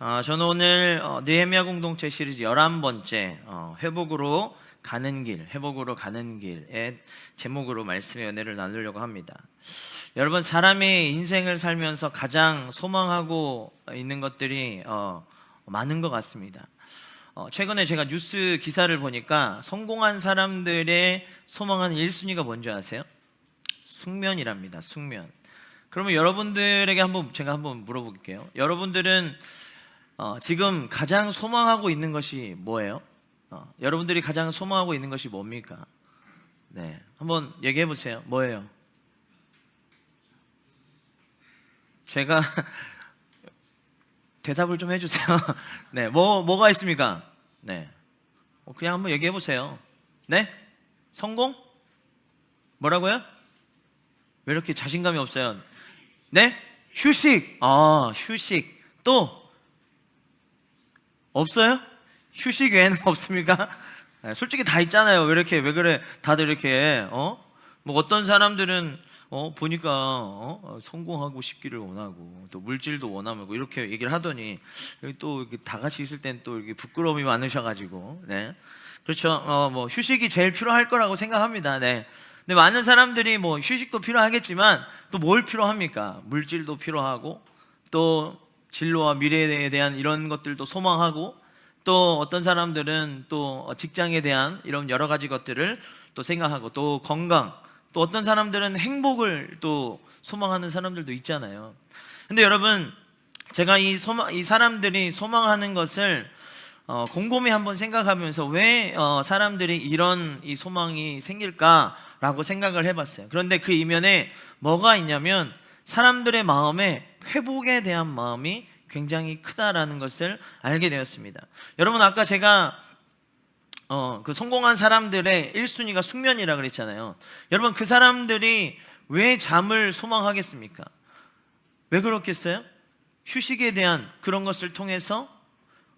저는 오늘 느헤미야 공동체 시리즈 11번째 회복으로 가는 길의 제목으로 말씀의 은혜를 나누려고 합니다. 여러분, 사람의 인생을 살면서 가장 소망하고 있는 것들이 많은 것 같습니다. 최근에 제가 뉴스 기사를 보니까 성공한 사람들의 소망하는 1순위가 뭔지 아세요? 숙면이랍니다. 숙면. 그러면 여러분들에게 제가 한번 물어볼게요. 여러분들은 지금 가장 소망하고 있는 것이 뭐예요? 여러분들이 가장 소망하고 있는 것이 뭡니까? 네, 한번 얘기해 보세요. 뭐예요? 제가 대답을 좀 해주세요. 네, 뭐가 있습니까? 네, 그냥 한번 얘기해 보세요. 네, 성공? 뭐라고요? 왜 이렇게 자신감이 없어요? 네, 휴식. 휴식. 또 없어요? 휴식 외에는 없습니까? 네, 솔직히 다 있잖아요. 왜 그래? 다들 이렇게 뭐 어떤 사람들은 보니까 성공하고 싶기를 원하고 또 물질도 원하고 이렇게 얘기를 하더니 또 다 같이 있을 땐 또 이렇게 부끄러움이 많으셔가지고 네, 그렇죠. 뭐 휴식이 제일 필요할 거라고 생각합니다. 네. 근데 많은 사람들이 뭐 휴식도 필요하겠지만 또 뭘 필요합니까? 물질도 필요하고 또 진로와 미래에 대한 이런 것들도 소망하고 또 어떤 사람들은 또 직장에 대한 이런 여러 가지 것들을 또 생각하고 또 건강, 또 어떤 사람들은 행복을 또 소망하는 사람들도 있잖아요. 근데 여러분, 제가 이 사람들이 소망하는 것을 곰곰이 한번 생각하면서 왜 사람들이 이런 이 소망이 생길까라고 생각을 해봤어요. 그런데 그 이면에 뭐가 있냐면 사람들의 마음에 회복에 대한 마음이 굉장히 크다라는 것을 알게 되었습니다. 여러분, 아까 제가 그 성공한 사람들의 1순위가 숙면이라 그랬잖아요. 여러분, 그 사람들이 왜 잠을 소망하겠습니까? 왜 그렇겠어요? 휴식에 대한 그런 것을 통해서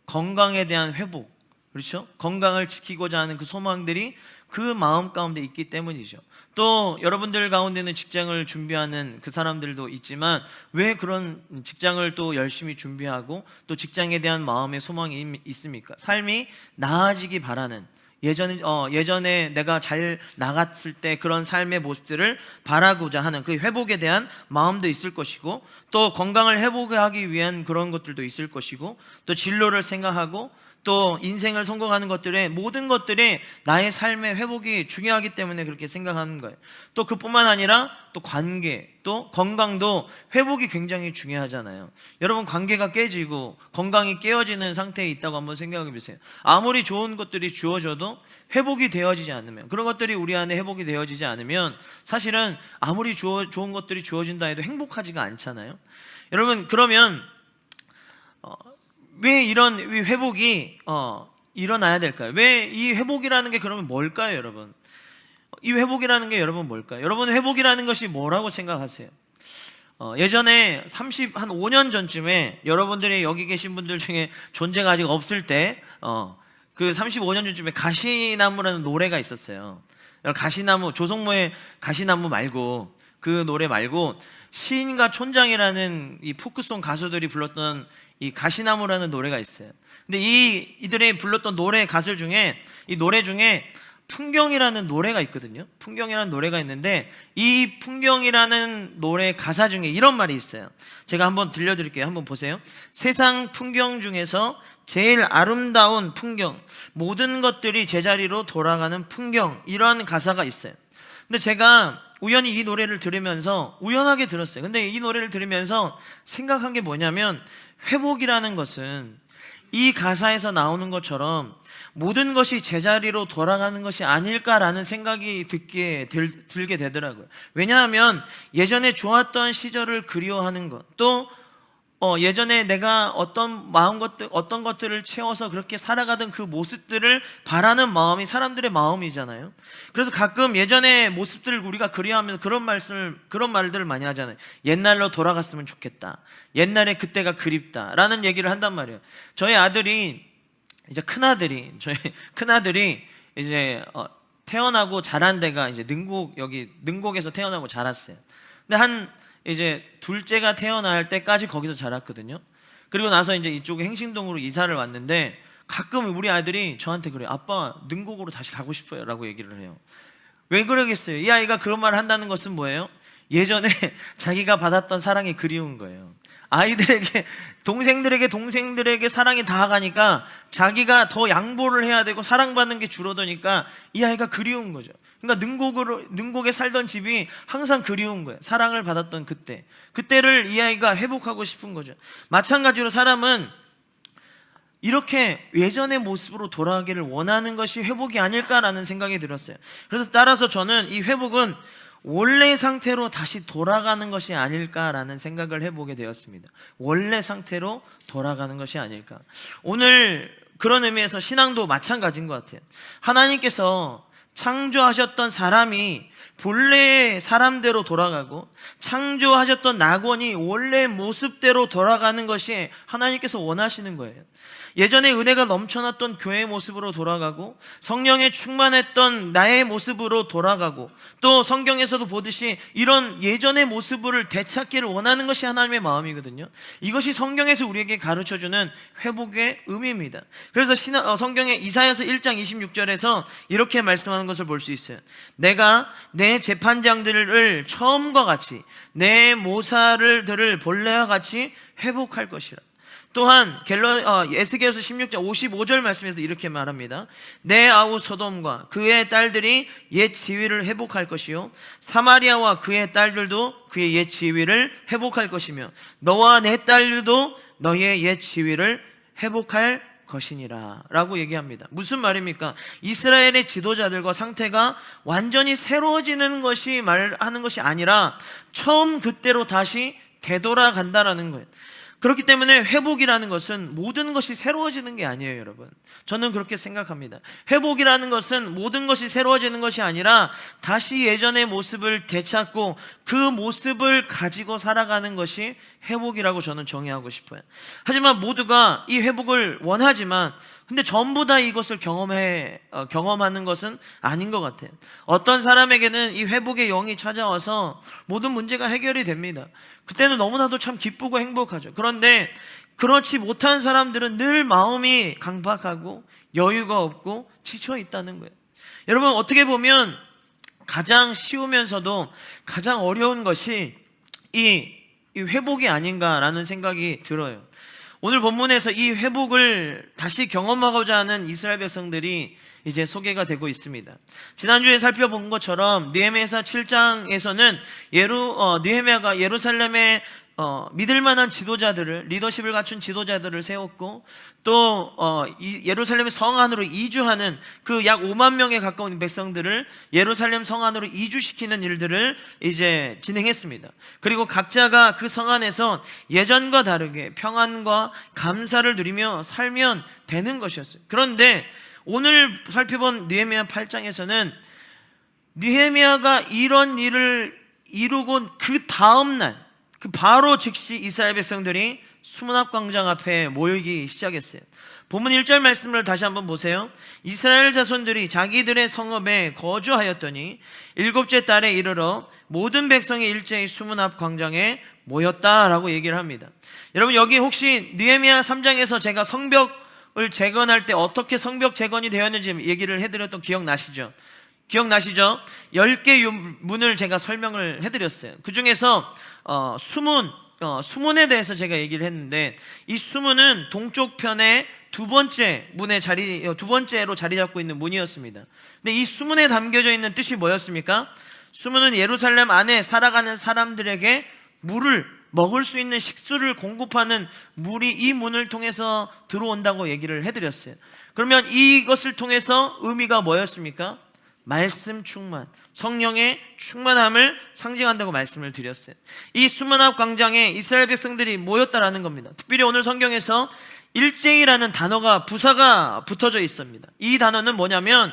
건강에 대한 회복, 그렇죠? 건강을 지키고자 하는 그 소망들이 그 마음 가운데 있기 때문이죠. 또 여러분들 가운데는 직장을 준비하는 그 사람들도 있지만 왜 그런 직장을 또 열심히 준비하고 또 직장에 대한 마음의 소망이 있습니까? 삶이 나아지기 바라는, 예전에 내가 잘 나갔을 때 그런 삶의 모습들을 바라고자 하는 그 회복에 대한 마음도 있을 것이고, 또 건강을 회복하기 위한 그런 것들도 있을 것이고, 또 진로를 생각하고 또 인생을 성공하는 것들의 모든 것들이 나의 삶의 회복이 중요하기 때문에 그렇게 생각하는 거예요. 또 그뿐만 아니라 또 관계, 또 건강도 회복이 굉장히 중요하잖아요. 여러분, 관계가 깨지고 건강이 깨어지는 상태에 있다고 한번 생각해 보세요. 아무리 좋은 것들이 주어져도 회복이 되어지지 않으면, 그런 것들이 우리 안에 회복이 되어지지 않으면 사실은 아무리 좋은 것들이 주어진다 해도 행복하지가 않잖아요. 여러분, 그러면 왜 이런 회복이 일어나야 될까요? 왜 이 회복이라는 게 그러면 뭘까요, 여러분? 이 회복이라는 게 여러분 뭘까요? 여러분, 회복이라는 것이 뭐라고 생각하세요? 예전에 한 5년 전쯤에 여러분들이 여기 계신 분들 중에 존재가 아직 없을 때 그 35년 전쯤에 가시나무라는 노래가 있었어요. 가시나무, 조성모의 가시나무 말고, 그 노래 말고 시인과 촌장이라는 이 포크송 가수들이 불렀던 이 가시나무라는 노래가 있어요. 근데 이들이 불렀던 가수 중에, 이 노래 중에 풍경이라는 노래가 있거든요. 풍경이라는 노래가 있는데 이 풍경이라는 노래 가사 중에 이런 말이 있어요. 제가 한번 들려드릴게요. 한번 보세요. 세상 풍경 중에서 제일 아름다운 풍경, 모든 것들이 제자리로 돌아가는 풍경, 이런 가사가 있어요. 근데 제가 우연히 이 노래를 들으면서, 우연하게 들었어요. 근데 이 노래를 들으면서 생각한 게 뭐냐면, 회복이라는 것은 이 가사에서 나오는 것처럼 모든 것이 제자리로 돌아가는 것이 아닐까라는 생각이 들게 되더라고요. 왜냐하면 예전에 좋았던 시절을 그리워하는 것, 또 예전에 내가 어떤 것들을 채워서 그렇게 살아가던 그 모습들을 바라는 마음이 사람들의 마음이잖아요. 그래서 가끔 예전의 모습들을 우리가 그리워하면서 그런 말들을 많이 하잖아요. 옛날로 돌아갔으면 좋겠다. 옛날에 그때가 그립다라는 얘기를 한단 말이에요. 저희 큰아들이 이제 태어나고 자란 데가 이제 능곡에서 태어나고 자랐어요. 근데 이제 둘째가 태어날 때까지 거기서 자랐거든요. 그리고 나서 이제 이쪽에 행신동으로 이사를 왔는데 가끔 우리 아이들이 저한테 그래요. 아빠 능곡으로 다시 가고 싶어요 라고 얘기를 해요. 왜 그러겠어요? 이 아이가 그런 말을 한다는 것은 뭐예요? 예전에 자기가 받았던 사랑이 그리운 거예요. 아이들에게 동생들에게 사랑이 다가가니까 자기가 더 양보를 해야 되고 사랑받는 게 줄어드니까 이 아이가 그리운 거죠. 그러니까 능곡에 살던 집이 항상 그리운 거예요. 사랑을 받았던 그때를 이 아이가 회복하고 싶은 거죠. 마찬가지로 사람은 이렇게 예전의 모습으로 돌아가기를 원하는 것이 회복이 아닐까라는 생각이 들었어요. 그래서 따라서 저는 이 회복은 원래 상태로 다시 돌아가는 것이 아닐까라는 생각을 해보게 되었습니다. 원래 상태로 돌아가는 것이 아닐까. 오늘 그런 의미에서 신앙도 마찬가지인 것 같아요. 하나님께서 창조하셨던 사람이 본래의 사람대로 돌아가고 창조하셨던 낙원이 원래 모습대로 돌아가는 것이 하나님께서 원하시는 거예요. 예전에 은혜가 넘쳐났던 교회의 모습으로 돌아가고 성령에 충만했던 나의 모습으로 돌아가고 또 성경에서도 보듯이 이런 예전의 모습을 되찾기를 원하는 것이 하나님의 마음이거든요. 이것이 성경에서 우리에게 가르쳐주는 회복의 의미입니다. 그래서 성경의 이사야서 1장 26절에서 이렇게 말씀하는 것을 볼 수 있어요. 내가 내 재판장들을 처음과 같이 내 모사들을 본래와 같이 회복할 것이라. 또한 에스겔서 16장 55절 말씀에서 이렇게 말합니다. 내 아우 소돔과 그의 딸들이 옛 지위를 회복할 것이요 사마리아와 그의 딸들도 그의 옛 지위를 회복할 것이며 너와 내 딸들도 너의 옛 지위를 회복할 것이니라 라고 얘기합니다. 무슨 말입니까? 이스라엘의 지도자들과 상태가 완전히 새로워지는 것이 말하는 것이 아니라 처음 그때로 다시 되돌아간다라는 거예요. 그렇기 때문에 회복이라는 것은 모든 것이 새로워지는 게 아니에요, 여러분. 저는 그렇게 생각합니다. 회복이라는 것은 모든 것이 새로워지는 것이 아니라 다시 예전의 모습을 되찾고 그 모습을 가지고 살아가는 것이 회복이라고 저는 정의하고 싶어요. 하지만 모두가 이 회복을 원하지만 근데 전부 다 이것을 경험하는 것은 아닌 것 같아요. 어떤 사람에게는 이 회복의 영이 찾아와서 모든 문제가 해결이 됩니다. 그때는 너무나도 참 기쁘고 행복하죠. 그런데 그렇지 못한 사람들은 늘 마음이 강박하고 여유가 없고 지쳐 있다는 거예요. 여러분, 어떻게 보면 가장 쉬우면서도 가장 어려운 것이 이 회복이 아닌가라는 생각이 들어요. 오늘 본문에서 이 회복을 다시 경험하고자 하는 이스라엘 백성들이 이제 소개가 되고 있습니다. 지난주에 살펴본 것처럼 느헤미야서 7장에서는 느헤미야가 예루살렘에 믿을만한 지도자들을, 리더십을 갖춘 지도자들을 세웠고 또 예루살렘 성 안으로 이주하는 그 약 5만 명에 가까운 백성들을 예루살렘 성 안으로 이주시키는 일들을 이제 진행했습니다. 그리고 각자가 그 성 안에서 예전과 다르게 평안과 감사를 누리며 살면 되는 것이었어요. 그런데 오늘 살펴본 느헤미야 8장에서는 느헤미야가 이런 일을 이루고 그 다음날 바로 즉시 이스라엘 백성들이 수문앞 광장 앞에 모이기 시작했어요. 본문 1절 말씀을 다시 한번 보세요. 이스라엘 자손들이 자기들의 성읍에 거주하였더니 7째 달에 이르러 모든 백성이 일제히 수문앞 광장에 모였다라고 얘기를 합니다. 여러분, 여기 혹시 느헤미야 3장에서 제가 성벽을 재건할 때 어떻게 성벽 재건이 되었는지 얘기를 해드렸던 기억나시죠? 10개 문을 제가 설명을 해드렸어요. 그 중에서 수문에 대해서 제가 얘기를 했는데 이 수문은 동쪽 편의 두 번째로 자리 잡고 있는 문이었습니다. 근데 이 수문에 담겨져 있는 뜻이 뭐였습니까? 수문은 예루살렘 안에 살아가는 사람들에게 물을 먹을 수 있는 식수를 공급하는 물이 이 문을 통해서 들어온다고 얘기를 해드렸어요. 그러면 이것을 통해서 의미가 뭐였습니까? 말씀 충만, 성령의 충만함을 상징한다고 말씀을 드렸어요. 이 수문앞 광장에 이스라엘 백성들이 모였다라는 겁니다. 특별히 오늘 성경에서 일제히라는 단어가 부사가 붙어져 있습니다. 이 단어는 뭐냐면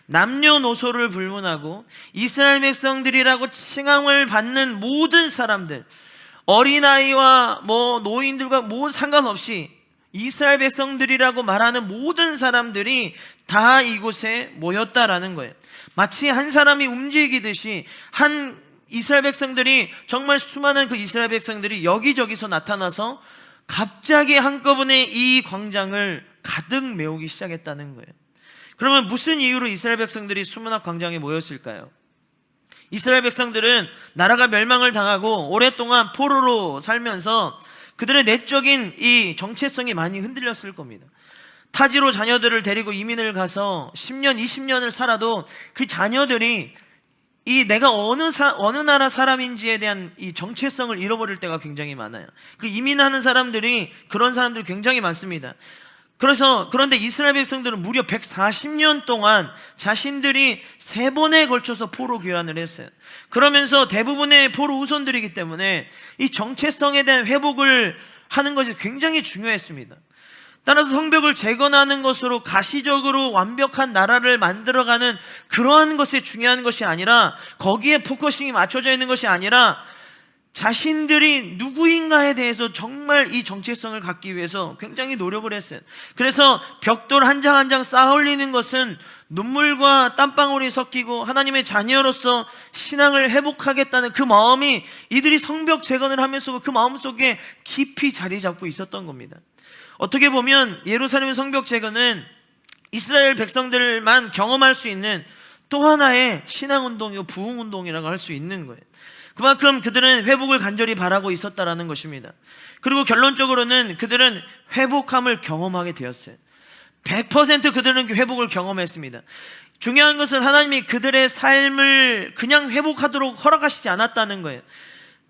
남녀노소를 불문하고 이스라엘 백성들이라고 칭함을 받는 모든 사람들, 어린아이와 노인들과 상관없이 이스라엘 백성들이라고 말하는 모든 사람들이 다 이곳에 모였다라는 거예요. 마치 한 사람이 움직이듯이 한 이스라엘 백성들이, 정말 수많은 그 이스라엘 백성들이 여기저기서 나타나서 갑자기 한꺼번에 이 광장을 가득 메우기 시작했다는 거예요. 그러면 무슨 이유로 이스라엘 백성들이 수문학 광장에 모였을까요? 이스라엘 백성들은 나라가 멸망을 당하고 오랫동안 포로로 살면서 그들의 내적인 이 정체성이 많이 흔들렸을 겁니다. 타지로 자녀들을 데리고 이민을 가서 10년, 20년을 살아도 그 자녀들이 이 내가 어느 나라 사람인지에 대한 이 정체성을 잃어버릴 때가 굉장히 많아요. 그 이민하는 사람들이 그런 사람들이 굉장히 많습니다. 그런데 이스라엘 백성들은 무려 140년 동안 자신들이 3번에 걸쳐서 포로 귀환을 했어요. 그러면서 대부분의 포로 후손들이기 때문에 이 정체성에 대한 회복을 하는 것이 굉장히 중요했습니다. 따라서 성벽을 재건하는 것으로 가시적으로 완벽한 나라를 만들어가는 그러한 것이 중요한 것이 아니라, 거기에 포커싱이 맞춰져 있는 것이 아니라 자신들이 누구인가에 대해서 정말 이 정체성을 갖기 위해서 굉장히 노력을 했어요. 그래서 벽돌 한 장 한 장 쌓아 올리는 것은 눈물과 땀방울이 섞이고 하나님의 자녀로서 신앙을 회복하겠다는 그 마음이 이들이 성벽 재건을 하면서 그 마음속에 깊이 자리 잡고 있었던 겁니다. 어떻게 보면 예루살렘 성벽 재건은 이스라엘 백성들만 경험할 수 있는 또 하나의 신앙운동이고 부흥운동이라고 할 수 있는 거예요. 그만큼 그들은 회복을 간절히 바라고 있었다라는 것입니다. 그리고 결론적으로는 그들은 회복함을 경험하게 되었어요. 100% 그들은 회복을 경험했습니다. 중요한 것은 하나님이 그들의 삶을 그냥 회복하도록 허락하시지 않았다는 거예요.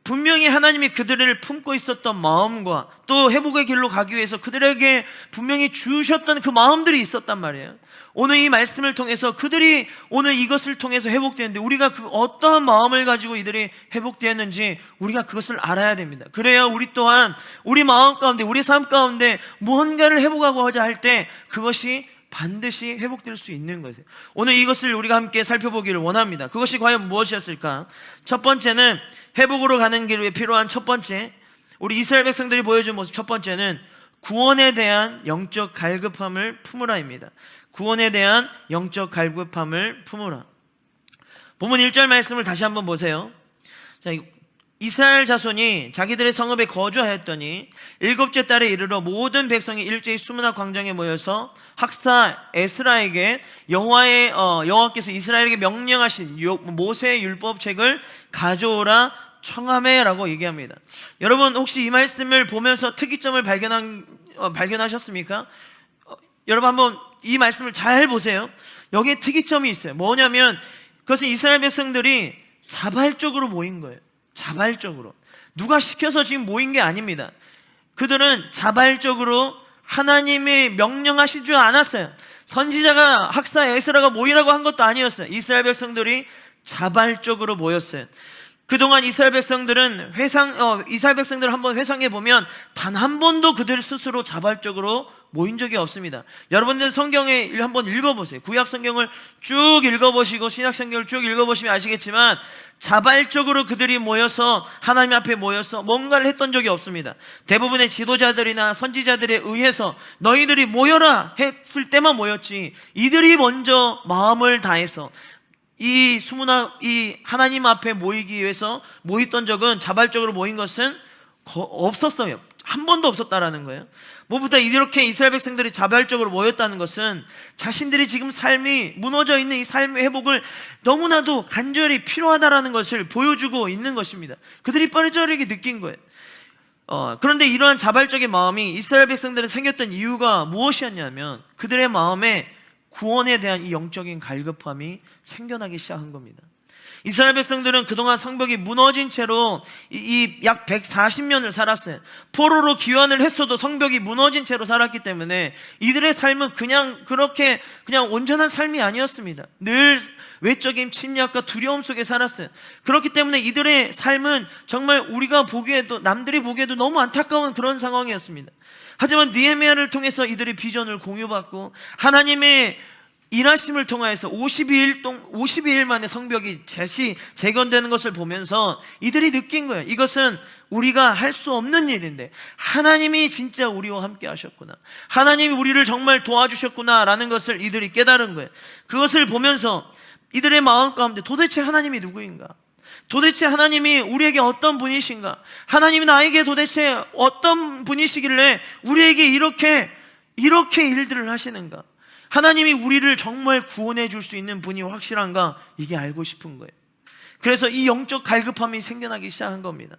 분명히 하나님이 그들을 품고 있었던 마음과 또 회복의 길로 가기 위해서 그들에게 분명히 주셨던 그 마음들이 있었단 말이에요. 오늘 이 말씀을 통해서 그들이 오늘 이것을 통해서 회복되는데, 우리가 그 어떠한 마음을 가지고 이들이 회복되었는지 우리가 그것을 알아야 됩니다. 그래야 우리 또한 우리 마음 가운데, 우리 삶 가운데 무언가를 회복하고자 할 때 그것이 반드시 회복될 수 있는 것이에요. 오늘 이것을 우리가 함께 살펴보기를 원합니다. 그것이 과연 무엇이었을까? 첫 번째는, 회복으로 가는 길 위해 필요한 첫 번째, 우리 이스라엘 백성들이 보여준 모습 첫 번째는 구원에 대한 영적 갈급함을 품으라입니다. 구원에 대한 영적 갈급함을 품으라. 본문 1절 말씀을 다시 한번 보세요. 자, 이스라엘 자손이 자기들의 성읍에 거주하였더니 7째 달에 이르러 모든 백성이 일제히 수문학 광장에 모여서 학사 에스라에게 여호와께서 이스라엘에게 명령하신 모세의 율법책을 가져오라 청하매라고 얘기합니다. 여러분, 혹시 이 말씀을 보면서 특이점을 발견하셨습니까? 여러분, 한번 이 말씀을 잘 보세요. 여기에 특이점이 있어요. 뭐냐면 그것은 이스라엘 백성들이 자발적으로 모인 거예요. 자발적으로. 누가 시켜서 지금 모인 게 아닙니다. 그들은 자발적으로 하나님이 명령하신 줄 않았어요. 선지자가 학사 에스라가 모이라고 한 것도 아니었어요. 이스라엘 백성들이 자발적으로 모였어요. 그동안 이스라엘 백성들을 한번 회상해 보면 단 한 번도 그들 스스로 자발적으로 모인 적이 없습니다. 여러분들 성경에 한번 읽어보세요. 구약 성경을 쭉 읽어보시고 신약 성경을 쭉 읽어보시면 아시겠지만 자발적으로 그들이 모여서 하나님 앞에 모여서 뭔가를 했던 적이 없습니다. 대부분의 지도자들이나 선지자들에 의해서 너희들이 모여라 했을 때만 모였지, 이들이 먼저 마음을 다해서 이 하나님 앞에 모이기 위해서 모였던 적은, 자발적으로 모인 것은 없었어요. 한 번도 없었다라는 거예요. 무엇보다 이렇게 이스라엘 백성들이 자발적으로 모였다는 것은 자신들이 지금 삶이 무너져 있는 이 삶의 회복을 너무나도 간절히 필요하다라는 것을 보여주고 있는 것입니다. 그들이 뻔뻔하게 느낀 거예요. 그런데 이러한 자발적인 마음이 이스라엘 백성들에 생겼던 이유가 무엇이었냐면 그들의 마음에 구원에 대한 이 영적인 갈급함이 생겨나기 시작한 겁니다. 이스라엘 백성들은 그동안 성벽이 무너진 채로 약 140년을 살았어요. 포로로 귀환을 했어도 성벽이 무너진 채로 살았기 때문에 이들의 삶은 그냥 온전한 삶이 아니었습니다. 늘 외적인 침략과 두려움 속에 살았어요. 그렇기 때문에 이들의 삶은 정말 우리가 보기에도, 남들이 보기에도 너무 안타까운 그런 상황이었습니다. 하지만 느헤미야를 통해서 이들의 비전을 공유받고 하나님의 일하심을 통하여서 52일 만에 성벽이 재건되는 것을 보면서 이들이 느낀 거예요. 이것은 우리가 할 수 없는 일인데 하나님이 진짜 우리와 함께 하셨구나, 하나님이 우리를 정말 도와주셨구나 라는 것을 이들이 깨달은 거예요. 그것을 보면서 이들의 마음 가운데 도대체 하나님이 누구인가? 도대체 하나님이 우리에게 어떤 분이신가? 하나님이 나에게 도대체 어떤 분이시길래 우리에게 이렇게 일들을 하시는가? 하나님이 우리를 정말 구원해 줄 수 있는 분이 확실한가? 이게 알고 싶은 거예요. 그래서 이 영적 갈급함이 생겨나기 시작한 겁니다.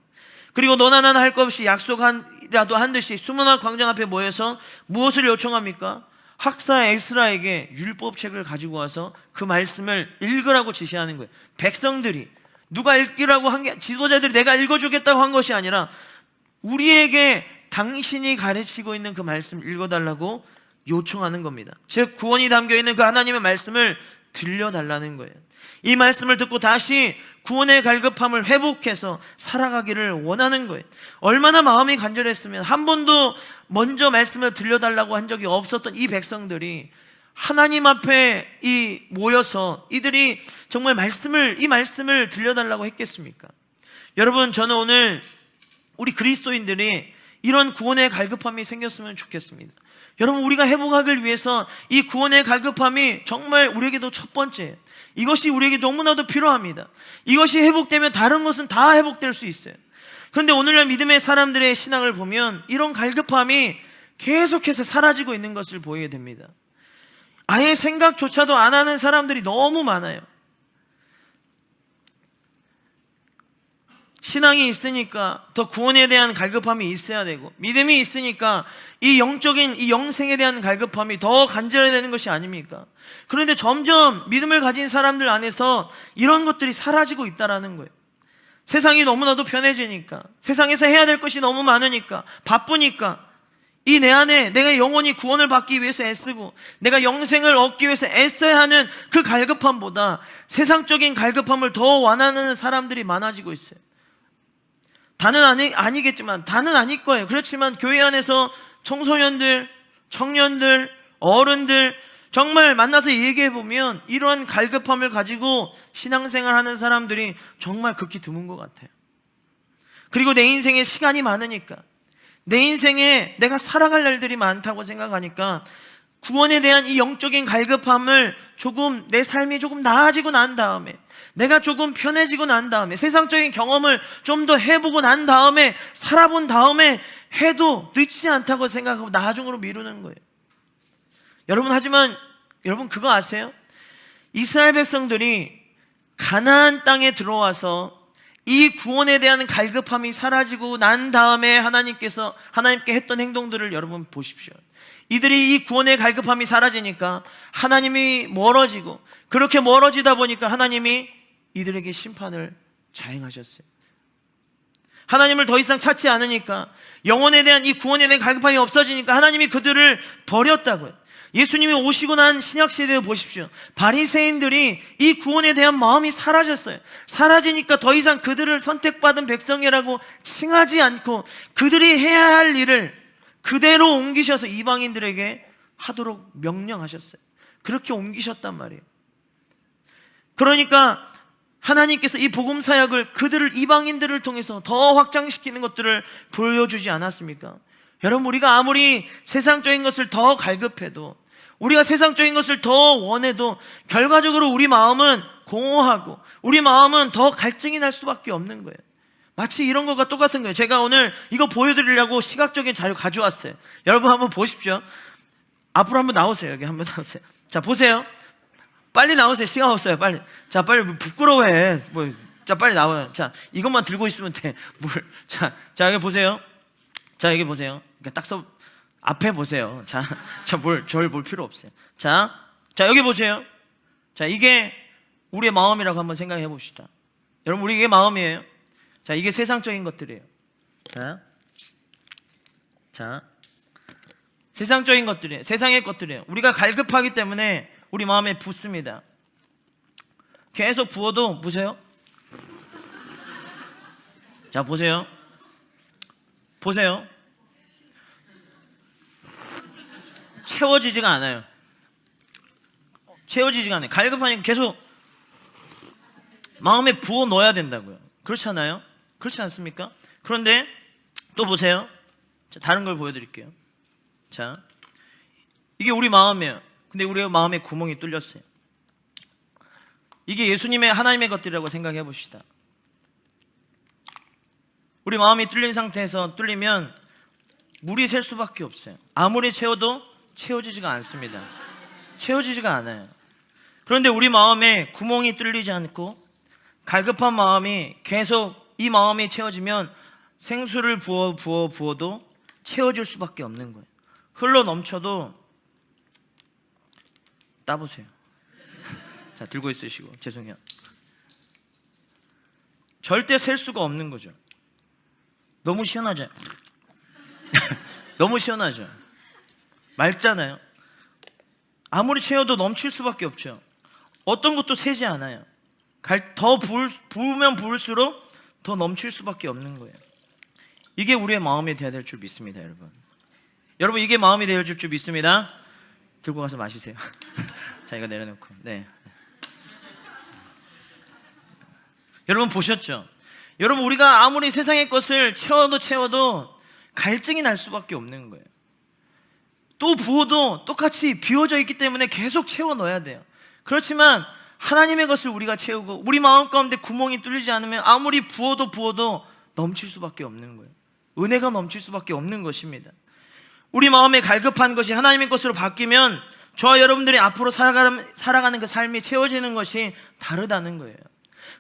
그리고 너나 나나 할 것 없이 약속이라도 한 듯이 수문학 광장 앞에 모여서 무엇을 요청합니까? 학사 에스라에게 율법책을 가지고 와서 그 말씀을 읽으라고 지시하는 거예요. 백성들이 누가 읽으라고 한 게, 지도자들이 내가 읽어주겠다고 한 것이 아니라 우리에게 당신이 가르치고 있는 그 말씀 읽어달라고 요청하는 겁니다. 즉 구원이 담겨있는 그 하나님의 말씀을 들려달라는 거예요. 이 말씀을 듣고 다시 구원의 갈급함을 회복해서 살아가기를 원하는 거예요. 얼마나 마음이 간절했으면 한 번도 먼저 말씀을 들려달라고 한 적이 없었던 이 백성들이 하나님 앞에 모여서 이들이 정말 이 말씀을 들려달라고 했겠습니까? 여러분, 저는 오늘 우리 그리스도인들이 이런 구원의 갈급함이 생겼으면 좋겠습니다. 여러분, 우리가 회복하기 위해서 이 구원의 갈급함이 정말 우리에게도 첫 번째, 이것이 우리에게 너무나도 필요합니다. 이것이 회복되면 다른 것은 다 회복될 수 있어요. 그런데 오늘날 믿음의 사람들의 신앙을 보면 이런 갈급함이 계속해서 사라지고 있는 것을 보이게 됩니다. 아예 생각조차도 안 하는 사람들이 너무 많아요. 신앙이 있으니까 더 구원에 대한 갈급함이 있어야 되고, 믿음이 있으니까 이 영생에 대한 갈급함이 더 간절해야 되는 것이 아닙니까? 그런데 점점 믿음을 가진 사람들 안에서 이런 것들이 사라지고 있다는 거예요. 세상이 너무나도 편해지니까, 세상에서 해야 될 것이 너무 많으니까, 바쁘니까 이 내 안에 내가 영원히 구원을 받기 위해서 애쓰고 내가 영생을 얻기 위해서 애써야 하는 그 갈급함보다 세상적인 갈급함을 더 원하는 사람들이 많아지고 있어요. 다는 아니겠지만, 다는 아닐 거예요. 그렇지만 교회 안에서 청소년들, 청년들, 어른들 정말 만나서 얘기해보면 이러한 갈급함을 가지고 신앙생활하는 사람들이 정말 극히 드문 것 같아요. 그리고 내 인생에 시간이 많으니까, 내 인생에 내가 살아갈 날들이 많다고 생각하니까 구원에 대한 이 영적인 갈급함을 내 삶이 조금 나아지고 난 다음에, 내가 조금 편해지고 난 다음에, 세상적인 경험을 좀 더 해보고 난 다음에, 살아본 다음에 해도 늦지 않다고 생각하고 나중으로 미루는 거예요. 하지만 여러분 그거 아세요? 이스라엘 백성들이 가나안 땅에 들어와서 이 구원에 대한 갈급함이 사라지고 난 다음에 하나님께 했던 행동들을 여러분 보십시오. 이들이 이 구원의 갈급함이 사라지니까 하나님이 멀어지고, 그렇게 멀어지다 보니까 하나님이 이들에게 심판을 자행하셨어요. 하나님을 더 이상 찾지 않으니까, 영혼에 대한 이 구원에 대한 갈급함이 없어지니까 하나님이 그들을 버렸다고요. 예수님이 오시고 난 신약시대에 보십시오. 바리새인들이 이 구원에 대한 마음이 사라졌어요. 사라지니까 더 이상 그들을 선택받은 백성이라고 칭하지 않고 그들이 해야 할 일을 그대로 옮기셔서 이방인들에게 하도록 명령하셨어요. 그렇게 옮기셨단 말이에요. 그러니까 하나님께서 이 복음 사역을 이방인들을 통해서 더 확장시키는 것들을 보여주지 않았습니까? 여러분, 우리가 아무리 세상적인 것을 더 갈급해도, 우리가 세상적인 것을 더 원해도 결과적으로 우리 마음은 공허하고 우리 마음은 더 갈증이 날 수밖에 없는 거예요. 마치 이런 것과 똑같은 거예요. 제가 오늘 이거 보여드리려고 시각적인 자료 가져왔어요. 여러분 한번 보십시오. 앞으로 한번 나오세요. 여기 한번 나오세요. 자, 보세요. 빨리 나오세요. 시간 없어요. 빨리. 자, 빨리. 부끄러워해. 자, 빨리 나와요. 자, 이것만 들고 있으면 돼. 자, 여기 보세요. 자, 여기 보세요. 그러니까 앞에 보세요. 자, 저를 볼 필요 없어요. 자, 여기 보세요. 자, 이게 우리의 마음이라고 한번 생각해 봅시다. 여러분, 이게 마음이에요. 자, 이게 세상적인 것들이에요. 자, 세상적인 것들이에요. 세상의 것들이에요. 우리가 갈급하기 때문에 우리 마음에 붓습니다. 계속 부어도, 보세요. 자, 보세요. 채워지지가 않아요. 갈급하니까 계속 마음에 부어 넣어야 된다고요. 그렇지 않아요? 그렇지 않습니까? 그런데 또 보세요. 자, 다른 걸 보여드릴게요. 자, 이게 우리 마음이에요. 근데 우리의 마음에 구멍이 뚫렸어요. 이게 하나님의 것들이라고 생각해 봅시다. 우리 마음이 뚫린 상태에서 뚫리면 물이 셀 수밖에 없어요. 아무리 채워도 채워지지가 않습니다. 채워지지가 않아요. 그런데 우리 마음에 구멍이 뚫리지 않고 갈급한 마음이 계속 이 마음이 채워지면 생수를 부어도 채워질 수밖에 없는 거예요. 흘러 넘쳐도 따보세요. 자, 들고 있으시고 죄송해요. 절대 셀 수가 없는 거죠. 너무 시원하죠? 너무 시원하죠? 맑잖아요. 아무리 채워도 넘칠 수밖에 없죠. 어떤 것도 새지 않아요. 더 부으면 부을수록 더 넘칠 수밖에 없는 거예요. 이게 우리의 마음이 되어야 될 줄 믿습니다, 여러분. 여러분, 이게 마음이 되어야 될 줄 믿습니다. 들고 가서 마시세요. 자, 이거 내려놓고. 네. 여러분 보셨죠? 여러분, 우리가 아무리 세상의 것을 채워도 갈증이 날 수밖에 없는 거예요. 또 부어도 똑같이 비워져 있기 때문에 계속 채워 넣어야 돼요. 그렇지만 하나님의 것을 우리가 채우고 우리 마음 가운데 구멍이 뚫리지 않으면 아무리 부어도 넘칠 수밖에 없는 거예요. 은혜가 넘칠 수밖에 없는 것입니다. 우리 마음에 갈급한 것이 하나님의 것으로 바뀌면 저와 여러분들이 앞으로 살아가는 그 삶이 채워지는 것이 다르다는 거예요.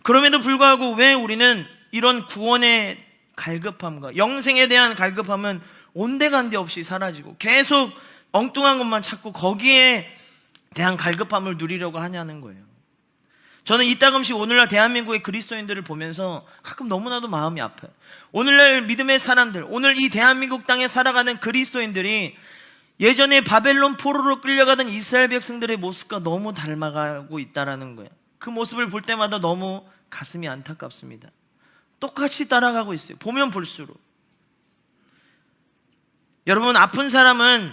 그럼에도 불구하고 왜 우리는 이런 구원의 갈급함과 영생에 대한 갈급함은 온데간데 없이 사라지고 계속 엉뚱한 것만 찾고 거기에 대한 갈급함을 누리려고 하냐는 거예요. 저는 이따금씩 오늘날 대한민국의 그리스도인들을 보면서 가끔 너무나도 마음이 아파요. 오늘날 믿음의 사람들, 오늘 이 대한민국 땅에 살아가는 그리스도인들이 예전에 바벨론 포로로 끌려가던 이스라엘 백성들의 모습과 너무 닮아가고 있다는 거예요. 그 모습을 볼 때마다 너무 가슴이 안타깝습니다. 똑같이 따라가고 있어요. 보면 볼수록. 여러분, 아픈 사람은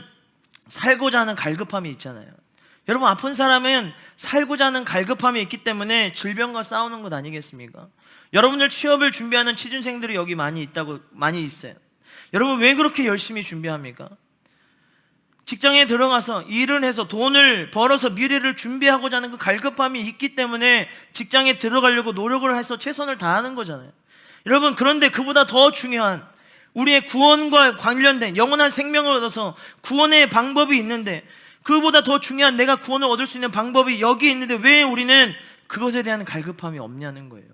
살고자 하는 갈급함이 있잖아요. 여러분, 아픈 사람은 살고자 하는 갈급함이 있기 때문에 질병과 싸우는 것 아니겠습니까? 여러분들 취업을 준비하는 취준생들이 여기 많이 있어요. 여러분, 왜 그렇게 열심히 준비합니까? 직장에 들어가서 일을 해서 돈을 벌어서 미래를 준비하고자 하는 그 갈급함이 있기 때문에 직장에 들어가려고 노력을 해서 최선을 다하는 거잖아요. 여러분, 그런데 그보다 더 중요한 우리의 구원과 관련된 영원한 생명을 얻어서 구원의 방법이 있는데, 그보다 더 중요한 내가 구원을 얻을 수 있는 방법이 여기 있는데 왜 우리는 그것에 대한 갈급함이 없냐는 거예요.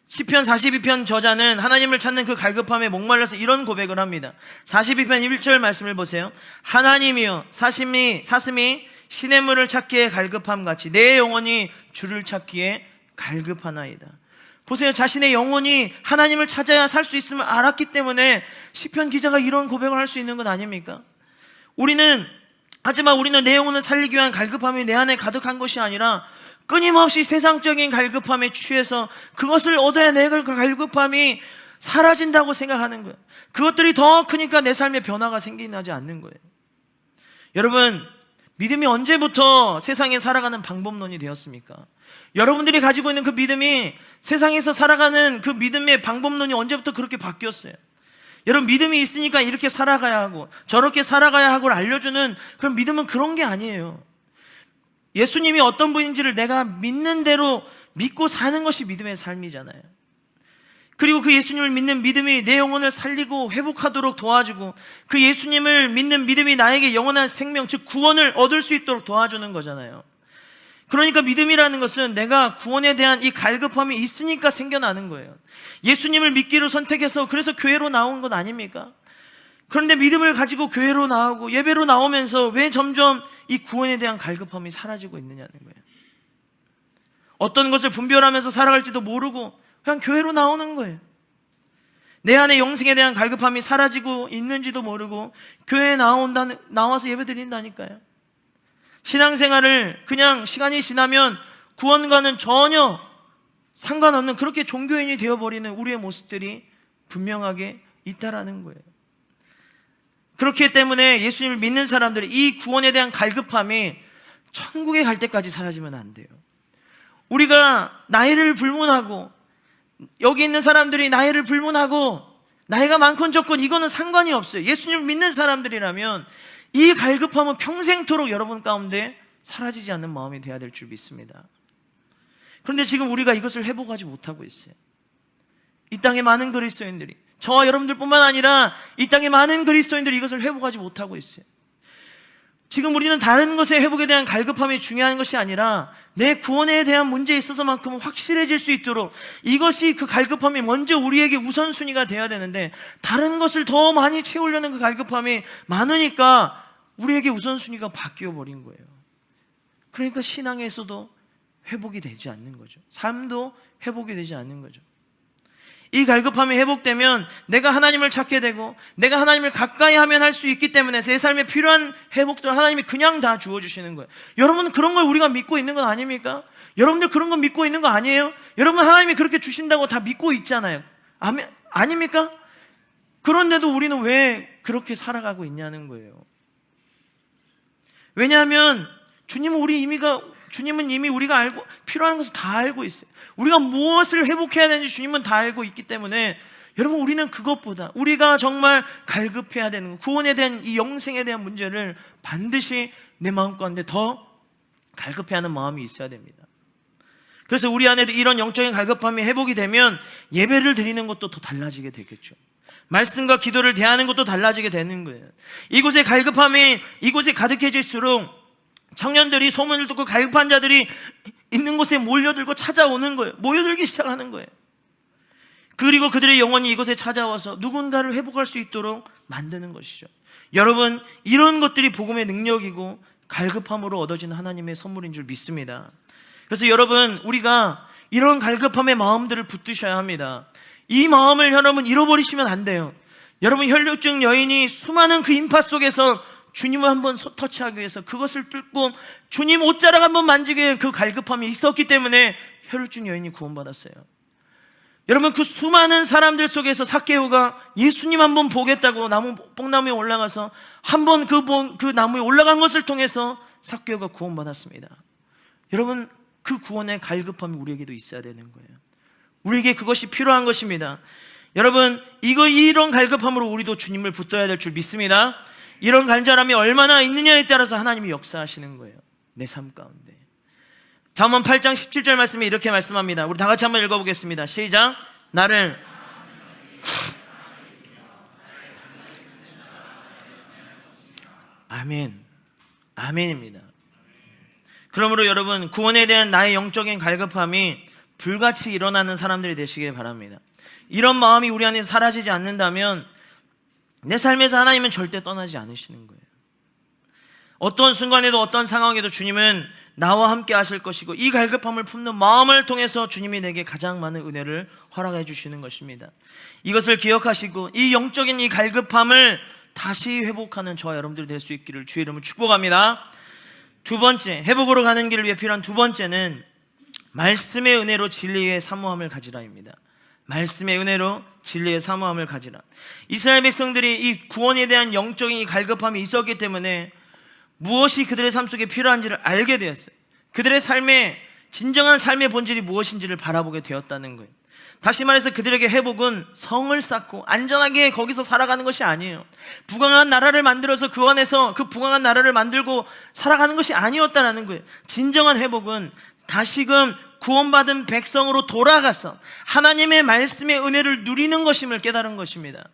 시편 42편 저자는 하나님을 찾는 그 갈급함에 목말라서 이런 고백을 합니다. 42편 1절 말씀을 보세요. 하나님이여, 사슴이 시냇물을 찾기에 갈급함같이 내 영혼이 주를 찾기에 갈급하나이다. 보세요. 자신의 영혼이 하나님을 찾아야 살 수 있음을 알았기 때문에 시편 기자가 이런 고백을 할 수 있는 것 아닙니까? 하지만 우리는 내 영혼을 살리기 위한 갈급함이 내 안에 가득한 것이 아니라 끊임없이 세상적인 갈급함에 취해서 그것을 얻어야 내 갈급함이 사라진다고 생각하는 거예요. 그것들이 더 크니까 내 삶에 변화가 생기지 않는 거예요. 여러분, 믿음이 언제부터 세상에 살아가는 방법론이 되었습니까? 여러분들이 가지고 있는 그 믿음이 세상에서 살아가는 그 믿음의 방법론이 언제부터 그렇게 바뀌었어요? 여러분, 믿음이 있으니까 이렇게 살아가야 하고 저렇게 살아가야 하고를 알려주는 그런 믿음은 그런 게 아니에요. 예수님이 어떤 분인지를 내가 믿는 대로 믿고 사는 것이 믿음의 삶이잖아요. 그리고 그 예수님을 믿는 믿음이 내 영혼을 살리고 회복하도록 도와주고 그 예수님을 믿는 믿음이 나에게 영원한 생명, 즉 구원을 얻을 수 있도록 도와주는 거잖아요. 그러니까 믿음이라는 것은 내가 구원에 대한 이 갈급함이 있으니까 생겨나는 거예요. 예수님을 믿기로 선택해서 그래서 교회로 나온 것 아닙니까? 그런데 믿음을 가지고 교회로 나오고 예배로 나오면서 왜 점점 이 구원에 대한 갈급함이 사라지고 있느냐는 거예요. 어떤 것을 분별하면서 살아갈지도 모르고 그냥 교회로 나오는 거예요. 내 안에 영생에 대한 갈급함이 사라지고 있는지도 모르고 교회에 나와서 예배 드린다니까요. 신앙생활을 그냥 시간이 지나면 구원과는 전혀 상관없는 그렇게 종교인이 되어버리는 우리의 모습들이 분명하게 있다라는 거예요. 그렇기 때문에 예수님을 믿는 사람들이 이 구원에 대한 갈급함이 천국에 갈 때까지 사라지면 안 돼요. 우리가 나이를 불문하고 여기 있는 사람들이 나이를 불문하고 나이가 많건 적건 이거는 상관이 없어요. 예수님을 믿는 사람들이라면 이 갈급함은 평생토록 여러분 가운데 사라지지 않는 마음이 되어야 될 줄 믿습니다. 그런데 지금 우리가 이것을 회복하지 못하고 있어요. 이 땅의 많은 그리스도인들이, 저와 여러분들뿐만 아니라 이 땅의 많은 그리스도인들이 이것을 회복하지 못하고 있어요. 지금 우리는 다른 것의 회복에 대한 갈급함이 중요한 것이 아니라 내 구원에 대한 문제에 있어서만큼은 확실해질 수 있도록 이것이, 그 갈급함이 먼저 우리에게 우선순위가 돼야 되는데, 다른 것을 더 많이 채우려는 그 갈급함이 많으니까 우리에게 우선순위가 바뀌어 버린 거예요. 그러니까 신앙에서도 회복이 되지 않는 거죠. 삶도 회복이 되지 않는 거죠. 이 갈급함이 회복되면 내가 하나님을 찾게 되고 내가 하나님을 가까이 하면 할 수 있기 때문에 내 삶에 필요한 회복들을 하나님이 그냥 다 주어주시는 거예요. 여러분, 그런 걸 우리가 믿고 있는 건 아닙니까? 여러분들 그런 거 믿고 있는 거 아니에요? 여러분, 하나님이 그렇게 주신다고 다 믿고 있잖아요. 아닙니까? 그런데도 우리는 왜 그렇게 살아가고 있냐는 거예요. 왜냐하면 주님은 이미 우리가 알고 필요한 것을 다 알고 있어요. 우리가 무엇을 회복해야 되는지 주님은 다 알고 있기 때문에, 여러분, 우리는 그것보다 우리가 정말 갈급해야 되는 것, 구원에 대한 이 영생에 대한 문제를 반드시 내 마음 가운데 더 갈급해하는 마음이 있어야 됩니다. 그래서 우리 안에도 이런 영적인 갈급함이 회복이 되면 예배를 드리는 것도 더 달라지게 되겠죠. 말씀과 기도를 대하는 것도 달라지게 되는 거예요. 이곳에 갈급함이 이곳에 가득해질수록 청년들이 소문을 듣고 갈급한 자들이 있는 곳에 몰려들고 찾아오는 거예요. 모여들기 시작하는 거예요. 그리고 그들의 영혼이 이곳에 찾아와서 누군가를 회복할 수 있도록 만드는 것이죠. 여러분, 이런 것들이 복음의 능력이고 갈급함으로 얻어지는 하나님의 선물인 줄 믿습니다. 그래서 여러분, 우리가 이런 갈급함의 마음들을 붙드셔야 합니다. 이 마음을 여러분 잃어버리시면 안 돼요. 여러분, 혈류증 여인이 수많은 그 인파 속에서 주님을 한번 터치하기 위해서, 그것을 뚫고 주님 옷자락 한번 만지기 위해 그 갈급함이 있었기 때문에 혈류증 여인이 구원받았어요. 여러분, 그 수많은 사람들 속에서 삭개오가 예수님 한번 보겠다고 뽕나무에 올라가서 한번 그 나무에 올라간 것을 통해서 삭개오가 구원받았습니다. 여러분, 그 구원의 갈급함이 우리에게도 있어야 되는 거예요. 우리에게 그것이 필요한 것입니다. 여러분, 이런 갈급함으로 우리도 주님을 붙들어야 될 줄 믿습니다. 이런 간절함이 얼마나 있느냐에 따라서 하나님이 역사하시는 거예요. 내 삶 가운데. 잠언 8장 17절 말씀에 이렇게 말씀합니다. 우리 다 같이 한번 읽어보겠습니다. 시작. 나를 아멘. 아멘입니다. 그러므로 여러분, 구원에 대한 나의 영적인 갈급함이 불같이 일어나는 사람들이 되시길 바랍니다. 이런 마음이 우리 안에 사라지지 않는다면 내 삶에서 하나님은 절대 떠나지 않으시는 거예요. 어떤 순간에도 어떤 상황에도 주님은 나와 함께 하실 것이고, 이 갈급함을 품는 마음을 통해서 주님이 내게 가장 많은 은혜를 허락해 주시는 것입니다. 이것을 기억하시고 이 영적인 이 갈급함을 다시 회복하는 저와 여러분들이 될 수 있기를 주의 이름으로 축복합니다. 두 번째, 회복으로 가는 길을 위해 필요한 두 번째는 말씀의 은혜로 진리의 사모함을 가지라입니다. 말씀의 은혜로 진리의 사모함을 가지라. 이스라엘 백성들이 이 구원에 대한 영적인 이 갈급함이 있었기 때문에 무엇이 그들의 삶 속에 필요한지를 알게 되었어요. 그들의 삶의 진정한 삶의 본질이 무엇인지를 바라보게 되었다는 거예요. 다시 말해서 그들에게 회복은 성을 쌓고 안전하게 거기서 살아가는 것이 아니에요. 부강한 나라를 만들어서 그 안에서 그 부강한 나라를 만들고 살아가는 것이 아니었다는 거예요. 진정한 회복은 다시금 구원받은 백성으로 돌아가서 하나님의 말씀의 은혜를 누리는 것임을 깨달은 것입니다.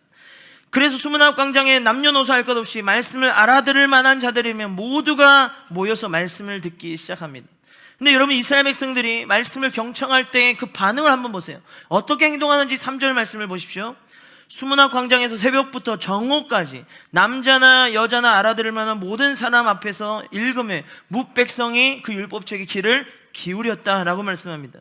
그래서 수문학광장에 남녀노소 할 것 없이 말씀을 알아들을 만한 자들이면 모두가 모여서 말씀을 듣기 시작합니다. 근데 여러분, 이스라엘 백성들이 말씀을 경청할 때 그 반응을 한번 보세요. 어떻게 행동하는지 3절 말씀을 보십시오. 수문학광장에서 새벽부터 정오까지 남자나 여자나 알아들을 만한 모든 사람 앞에서 읽음에 뭇백성이 그 율법책에 귀를 기울였다라고 말씀합니다.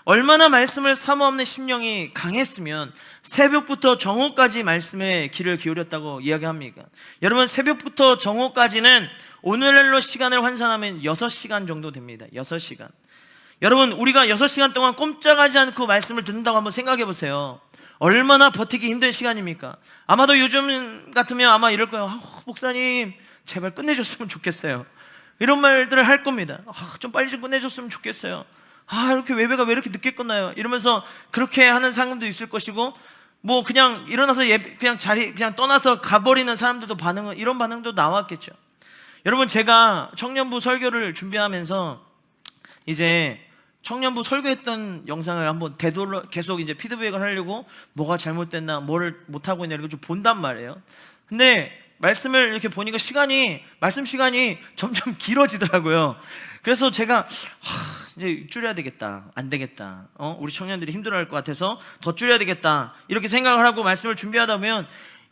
얼마나 말씀을 사모하는 심령이 강했으면 새벽부터 정오까지 말씀에 귀를 기울였다고 이야기합니까? 여러분, 새벽부터 정오까지는 오늘날로 시간을 환산하면 6시간 정도 됩니다. 6시간. 여러분, 우리가 6시간 동안 꼼짝하지 않고 말씀을 듣는다고 한번 생각해 보세요. 얼마나 버티기 힘든 시간입니까? 아마도 요즘 같으면 아마 이럴 거예요. 목사님 제발 끝내줬으면 좋겠어요. 이런 말들을 할 겁니다. 좀 빨리 좀 끝내줬으면 좋겠어요. 이렇게 예배가 왜 이렇게 늦게 끝나요? 이러면서 그렇게 하는 사람도 있을 것이고, 뭐 그냥 일어나서 그냥 떠나서 가버리는 사람들도 이런 반응도 나왔겠죠. 여러분, 제가 청년부 설교를 준비하면서 이제 청년부 설교했던 영상을 한번 되돌려 계속 이제 피드백을 하려고 뭐가 잘못됐나, 뭐를 못하고 있나 이렇게 좀 본단 말이에요. 근데 말씀을 이렇게 보니까 말씀 시간이 점점 길어지더라고요. 그래서 제가 이제 줄여야 되겠다, 안 되겠다, 우리 청년들이 힘들어할 것 같아서 더 줄여야 되겠다 이렇게 생각을 하고 말씀을 준비하다 보면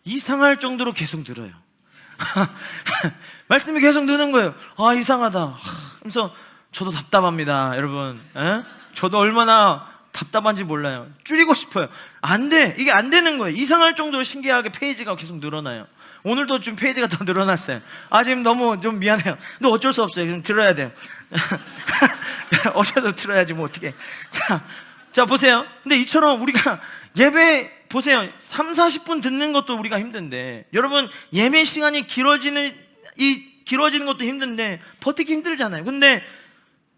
이상할 정도로 계속 늘어요. 말씀이 계속 느는 거예요. 이상하다. 그래서 저도 답답합니다, 여러분. 저도 얼마나 답답한지 몰라요. 줄이고 싶어요. 안 돼. 이게 안 되는 거예요. 이상할 정도로 신기하게 페이지가 계속 늘어나요. 오늘도 좀 페이지가 더 늘어났어요. 지금 너무 좀 미안해요. 근데 어쩔 수 없어요. 지금 들어야 돼요. 어제도 들어야지 뭐 어떻게. 자 보세요. 근데 이처럼 우리가 예배 보세요. 3-40분 듣는 것도 우리가 힘든데, 여러분 예배 시간이 길어지는 것도 힘든데 버티기 힘들잖아요. 근데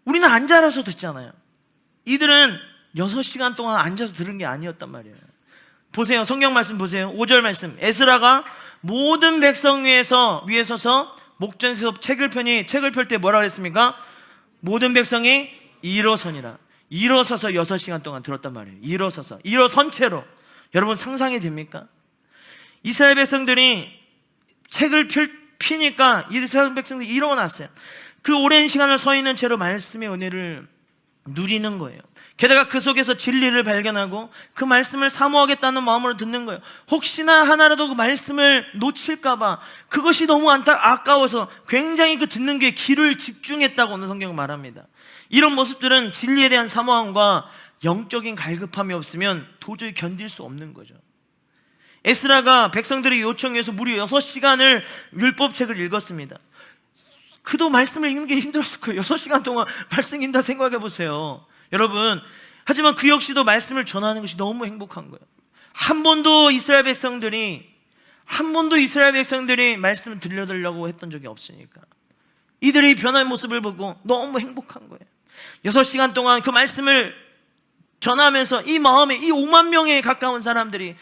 우리는 앉아서 듣잖아요. 이들은 6시간 동안 앉아서 들은 게 아니었단 말이에요. 보세요. 성경 말씀 보세요. 5절 말씀. 에스라가 모든 백성 위에 서서 목전에서 책을 펼 때 뭐라 그랬습니까? 모든 백성이 일어서니라. 일어서서 6시간 동안 들었단 말이에요. 일어선 채로. 여러분 상상이 됩니까? 이스라엘 백성들이 책을 피니까 이스라엘 백성들이 일어났어요. 그 오랜 시간을 서 있는 채로 말씀의 은혜를 누리는 거예요. 게다가 그 속에서 진리를 발견하고 그 말씀을 사모하겠다는 마음으로 듣는 거예요. 혹시나 하나라도 그 말씀을 놓칠까봐 그것이 너무 아까워서 굉장히 그 듣는 게 귀를 집중했다고 오늘 성경은 말합니다. 이런 모습들은 진리에 대한 사모함과 영적인 갈급함이 없으면 도저히 견딜 수 없는 거죠. 에스라가 백성들의 요청에 의해서 무려 6시간을 율법책을 읽었습니다. 그도 말씀을 읽는 게 힘들었을 거예요. 6시간 동안 말씀 읽는다 생각해 보세요, 여러분. 하지만 그 역시도 말씀을 전하는 것이 너무 행복한 거예요. 한 번도 이스라엘 백성들이 말씀을 들려달라고 했던 적이 없으니까 이들의 변한 모습을 보고 너무 행복한 거예요. 6시간 동안 그 말씀을 전하면서 이 마음에 이 5만 명에 가까운 사람들이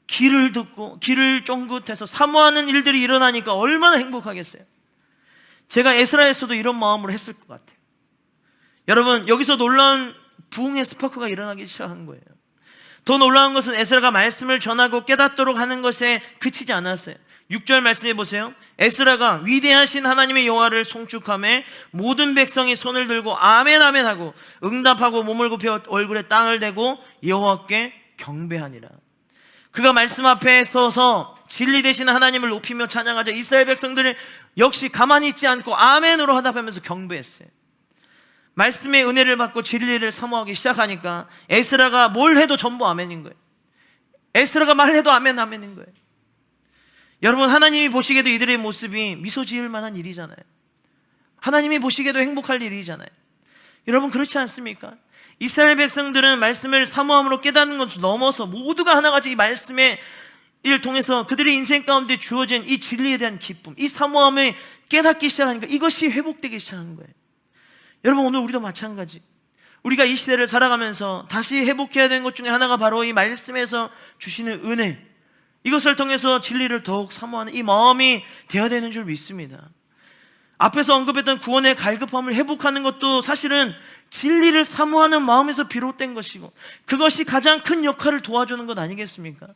귀를 듣고 귀를 쫑긋해서 사모하는 일들이 일어나니까 얼마나 행복하겠어요. 제가 에스라에서도 이런 마음으로 했을 것 같아요. 여러분, 여기서 놀라운 부흥의 스파크가 일어나기 시작한 거예요. 더 놀라운 것은 에스라가 말씀을 전하고 깨닫도록 하는 것에 그치지 않았어요. 6절 말씀해 보세요. 에스라가 위대하신 하나님의 여호와를 송축하며 모든 백성이 손을 들고 아멘 아멘 하고 응답하고 몸을 굽혀 얼굴에 땅을 대고 여호와께 경배하니라. 그가 말씀 앞에 서서 진리 되신 하나님을 높이며 찬양하자 이스라엘 백성들은 역시 가만히 있지 않고 아멘으로 화답하면서 경배했어요. 말씀의 은혜를 받고 진리를 사모하기 시작하니까 에스라가 뭘 해도 전부 아멘인 거예요. 에스라가 말해도 아멘 아멘인 거예요. 여러분, 하나님이 보시기에도 이들의 모습이 미소 지을 만한 일이잖아요. 하나님이 보시기에도 행복할 일이잖아요. 여러분, 그렇지 않습니까? 이스라엘 백성들은 말씀을 사모함으로 깨닫는 것을 넘어서 모두가 하나같이 이 말씀의 일 통해서 그들의 인생 가운데 주어진 이 진리에 대한 기쁨, 이 사모함을 깨닫기 시작하니까 이것이 회복되기 시작한 거예요. 여러분, 오늘 우리도 마찬가지. 우리가 이 시대를 살아가면서 다시 회복해야 되는 것 중에 하나가 바로 이 말씀에서 주시는 은혜, 이것을 통해서 진리를 더욱 사모하는 이 마음이 되어야 되는 줄 믿습니다. 앞에서 언급했던 구원의 갈급함을 회복하는 것도 사실은 진리를 사모하는 마음에서 비롯된 것이고 그것이 가장 큰 역할을 도와주는 것 아니겠습니까?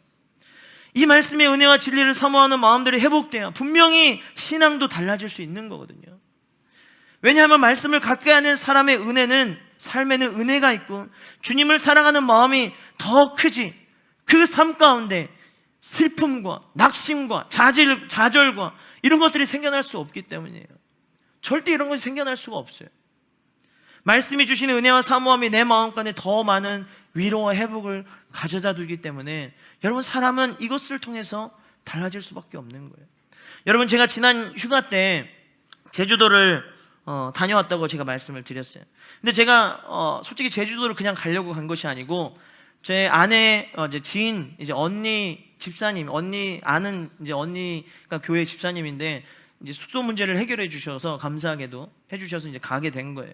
이 말씀의 은혜와 진리를 사모하는 마음들이 회복돼야 분명히 신앙도 달라질 수 있는 거거든요. 왜냐하면 말씀을 갖게 하는 사람의 은혜는, 삶에는 은혜가 있고 주님을 사랑하는 마음이 더 크지, 그 삶 가운데 슬픔과 낙심과 좌절과 이런 것들이 생겨날 수 없기 때문이에요. 절대 이런 것이 생겨날 수가 없어요. 말씀이 주시는 은혜와 사모함이 내 마음 가운데 더 많은 위로와 회복을 가져다 두기 때문에 여러분, 사람은 이것을 통해서 달라질 수밖에 없는 거예요. 여러분, 제가 지난 휴가 때 제주도를 다녀왔다고 제가 말씀을 드렸어요. 근데 제가 솔직히 제주도를 그냥 가려고 간 것이 아니고 제 아내 지인 언니 집사님, 아는 언니가 교회 집사님인데 이제 숙소 문제를 해결해 주셔서 감사하게도 해주셔서 이제 가게 된 거예요.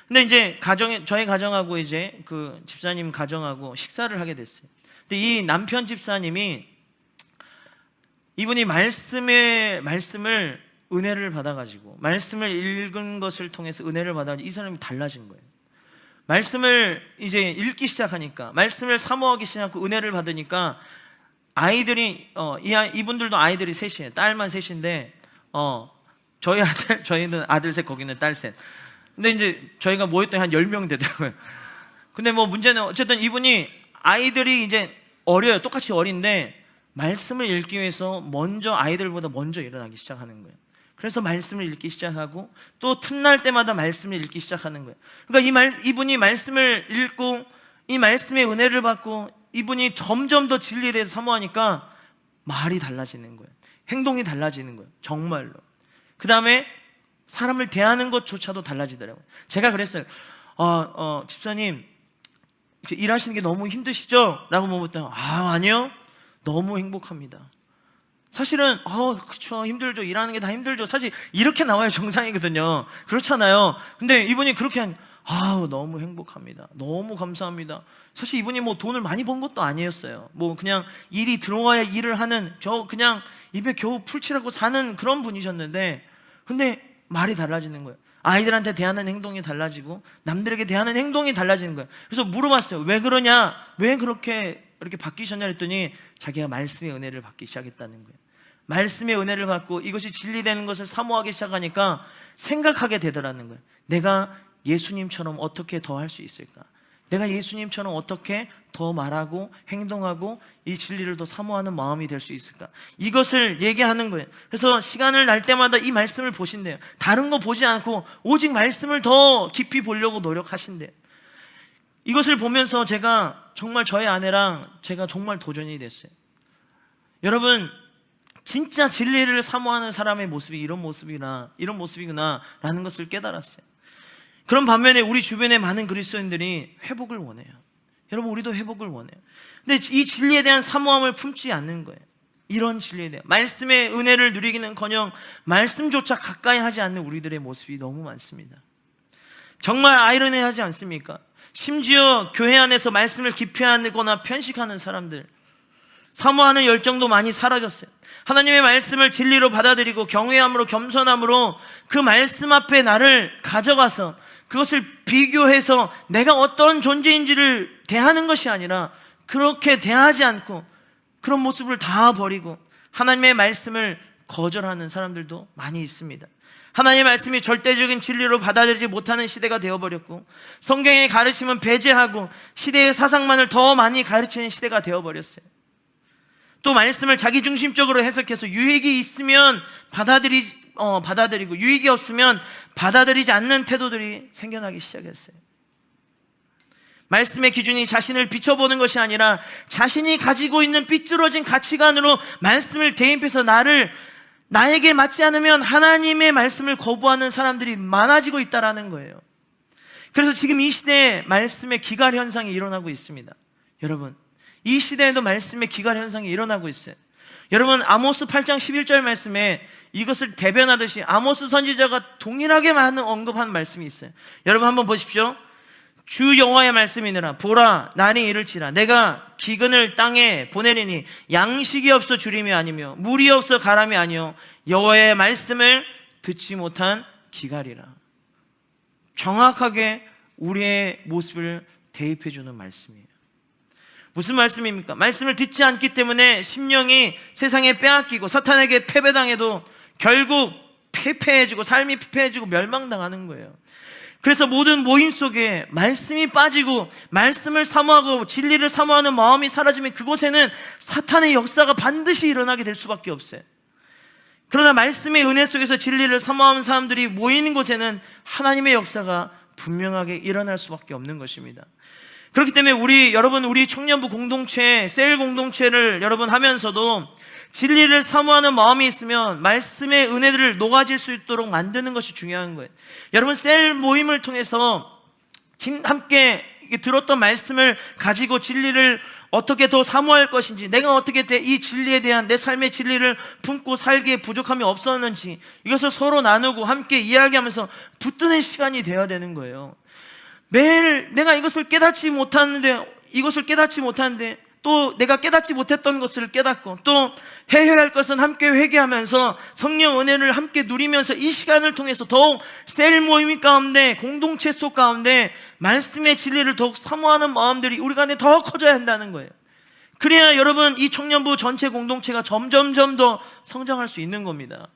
근데 이제 저희 가정하고 이제 그 집사님 가정하고 식사를 하게 됐어요. 근데 이 남편 집사님이 이분이 말씀을 은혜를 받아가지고 말씀을 읽은 것을 통해서 은혜를 받아가지고 이 사람이 달라진 거예요. 말씀을 이제 읽기 시작하니까, 말씀을 사모하기 시작하고 은혜를 받으니까 아이들이 이분들도 아이들이 셋이에요. 딸만 셋인데 저희는 아들 셋, 거기는 딸 셋. 근데 이제 저희가 모였더니 한 10명 되더라고요. 근데 뭐 문제는 어쨌든 이분이 아이들이 이제 어려요. 똑같이 어린데 말씀을 읽기 위해서 아이들보다 먼저 일어나기 시작하는 거예요. 그래서 말씀을 읽기 시작하고 또 틈날 때마다 말씀을 읽기 시작하는 거예요. 그러니까 이분이 말씀을 읽고 이 말씀의 은혜를 받고 이분이 점점 더 진리에 대해서 사모하니까 말이 달라지는 거예요. 행동이 달라지는 거예요. 정말로. 그 다음에 사람을 대하는 것조차도 달라지더라고요. 제가 그랬어요. 집사님 일하시는 게 너무 힘드시죠? 라고 물어봤더니 아니요, 너무 행복합니다. 사실은 그쵸, 힘들죠. 일하는 게 다 힘들죠. 사실 이렇게 나와야 정상이거든요. 그렇잖아요. 근데 이분이 그렇게 너무 행복합니다. 너무 감사합니다. 사실 이분이 뭐 돈을 많이 번 것도 아니었어요. 뭐 그냥 일이 들어와야 일을 하는 그냥 입에 겨우 풀칠하고 사는 그런 분이셨는데, 근데 말이 달라지는 거예요. 아이들한테 대하는 행동이 달라지고 남들에게 대하는 행동이 달라지는 거예요. 그래서 물어봤어요. 왜 그러냐? 왜 이렇게 바뀌셨냐 했더니 자기가 말씀의 은혜를 받기 시작했다는 거예요. 말씀의 은혜를 받고 이것이 진리되는 것을 사모하기 시작하니까 생각하게 되더라는 거예요. 내가 예수님처럼 어떻게 더 할 수 있을까? 내가 예수님처럼 어떻게 더 말하고 행동하고 이 진리를 더 사모하는 마음이 될 수 있을까? 이것을 얘기하는 거예요. 그래서 시간을 날 때마다 이 말씀을 보신대요. 다른 거 보지 않고 오직 말씀을 더 깊이 보려고 노력하신대요. 이것을 보면서 제가 정말 저의 아내랑 제가 정말 도전이 됐어요. 여러분, 진짜 진리를 사모하는 사람의 모습이 이런 모습이구나 라는 것을 깨달았어요. 그런 반면에 우리 주변에 많은 그리스도인들이 회복을 원해요. 여러분, 우리도 회복을 원해요. 근데 이 진리에 대한 사모함을 품지 않는 거예요. 이런 진리에 대한 말씀의 은혜를 누리기는커녕 말씀조차 가까이 하지 않는 우리들의 모습이 너무 많습니다. 정말 아이러니하지 않습니까? 심지어 교회 안에서 말씀을 기피하거나 편식하는 사람들, 사모하는 열정도 많이 사라졌어요. 하나님의 말씀을 진리로 받아들이고 경외함으로, 겸손함으로 그 말씀 앞에 나를 가져가서 그것을 비교해서 내가 어떤 존재인지를 대하는 것이 아니라 그렇게 대하지 않고 그런 모습을 다 버리고 하나님의 말씀을 거절하는 사람들도 많이 있습니다. 하나님의 말씀이 절대적인 진리로 받아들이지 못하는 시대가 되어버렸고, 성경의 가르침은 배제하고 시대의 사상만을 더 많이 가르치는 시대가 되어버렸어요. 또 말씀을 자기중심적으로 해석해서 유익이 있으면 받아들이고 유익이 없으면 받아들이지 않는 태도들이 생겨나기 시작했어요. 말씀의 기준이 자신을 비춰보는 것이 아니라 자신이 가지고 있는 삐뚤어진 가치관으로 말씀을 대입해서 나에게 맞지 않으면 하나님의 말씀을 거부하는 사람들이 많아지고 있다는 거예요. 그래서 지금 이 시대에 말씀의 기갈 현상이 일어나고 있습니다. 여러분, 이 시대에도 말씀의 기갈 현상이 일어나고 있어요. 여러분, 아모스 8장 11절 말씀에 이것을 대변하듯이 아모스 선지자가 동일하게 많은 언급한 말씀이 있어요. 여러분 한번 보십시오. 주 여호와의 말씀이니라. 보라, 날이 이를지라. 내가 기근을 땅에 보내리니 양식이 없어 주림이 아니며 물이 없어 가람이 아니요 여호와의 말씀을 듣지 못한 기갈이라. 정확하게 우리의 모습을 대입해 주는 말씀이에요. 무슨 말씀입니까? 말씀을 듣지 않기 때문에 심령이 세상에 빼앗기고 사탄에게 패배당해도 결국 패폐해지고 삶이 패폐해지고 멸망당하는 거예요. 그래서 모든 모임 속에 말씀이 빠지고 말씀을 사모하고 진리를 사모하는 마음이 사라지면 그곳에는 사탄의 역사가 반드시 일어나게 될 수밖에 없어요. 그러나 말씀의 은혜 속에서 진리를 사모하는 사람들이 모이는 곳에는 하나님의 역사가 분명하게 일어날 수밖에 없는 것입니다. 그렇기 때문에 우리 청년부 공동체, 셀 공동체를 여러분 하면서도 진리를 사모하는 마음이 있으면 말씀의 은혜들을 녹아질 수 있도록 만드는 것이 중요한 거예요. 여러분, 셀 모임을 통해서 함께 들었던 말씀을 가지고 진리를 어떻게 더 사모할 것인지, 내가 어떻게 이 진리에 대한 내 삶의 진리를 품고 살기에 부족함이 없었는지 이것을 서로 나누고 함께 이야기하면서 붙드는 시간이 되어야 되는 거예요. 매일 내가 이것을 깨닫지 못하는데 또 내가 깨닫지 못했던 것을 깨닫고, 또 해야 할 것은 함께 회개하면서 성령 은혜를 함께 누리면서 이 시간을 통해서 더욱 셀 모임 가운데, 공동체 속 가운데 말씀의 진리를 더욱 사모하는 마음들이 우리 간에 더 커져야 한다는 거예요. 그래야 여러분, 이 청년부 전체 공동체가 점점점 더 성장할 수 있는 겁니다.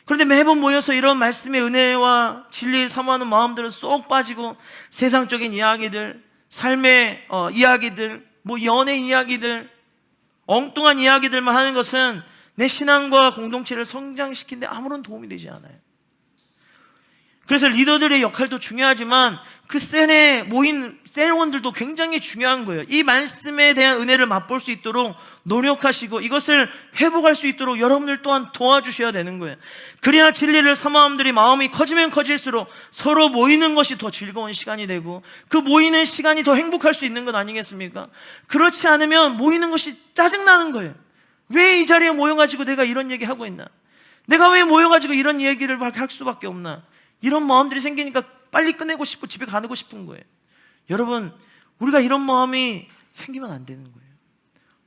그런데 매번 모여서 이런 말씀의 은혜와 진리를 사모하는 마음들은 쏙 빠지고 세상적인 이야기들, 삶의 이야기들, 연애 이야기들, 엉뚱한 이야기들만 하는 것은 내 신앙과 공동체를 성장시키는데 아무런 도움이 되지 않아요. 그래서 리더들의 역할도 중요하지만 그 셀에 모인 셀원들도 굉장히 중요한 거예요. 이 말씀에 대한 은혜를 맛볼 수 있도록 노력하시고 이것을 회복할 수 있도록 여러분들 또한 도와주셔야 되는 거예요. 그래야 진리를 사모함들이 마음이 커지면 커질수록 서로 모이는 것이 더 즐거운 시간이 되고, 그 모이는 시간이 더 행복할 수 있는 것 아니겠습니까? 그렇지 않으면 모이는 것이 짜증나는 거예요. 왜 이 자리에 모여가지고 내가 이런 얘기 하고 있나? 내가 왜 모여가지고 이런 얘기를 할 수밖에 없나? 이런 마음들이 생기니까 빨리 끝내고 싶고 집에 가고 싶은 거예요. 여러분, 우리가 이런 마음이 생기면 안 되는 거예요.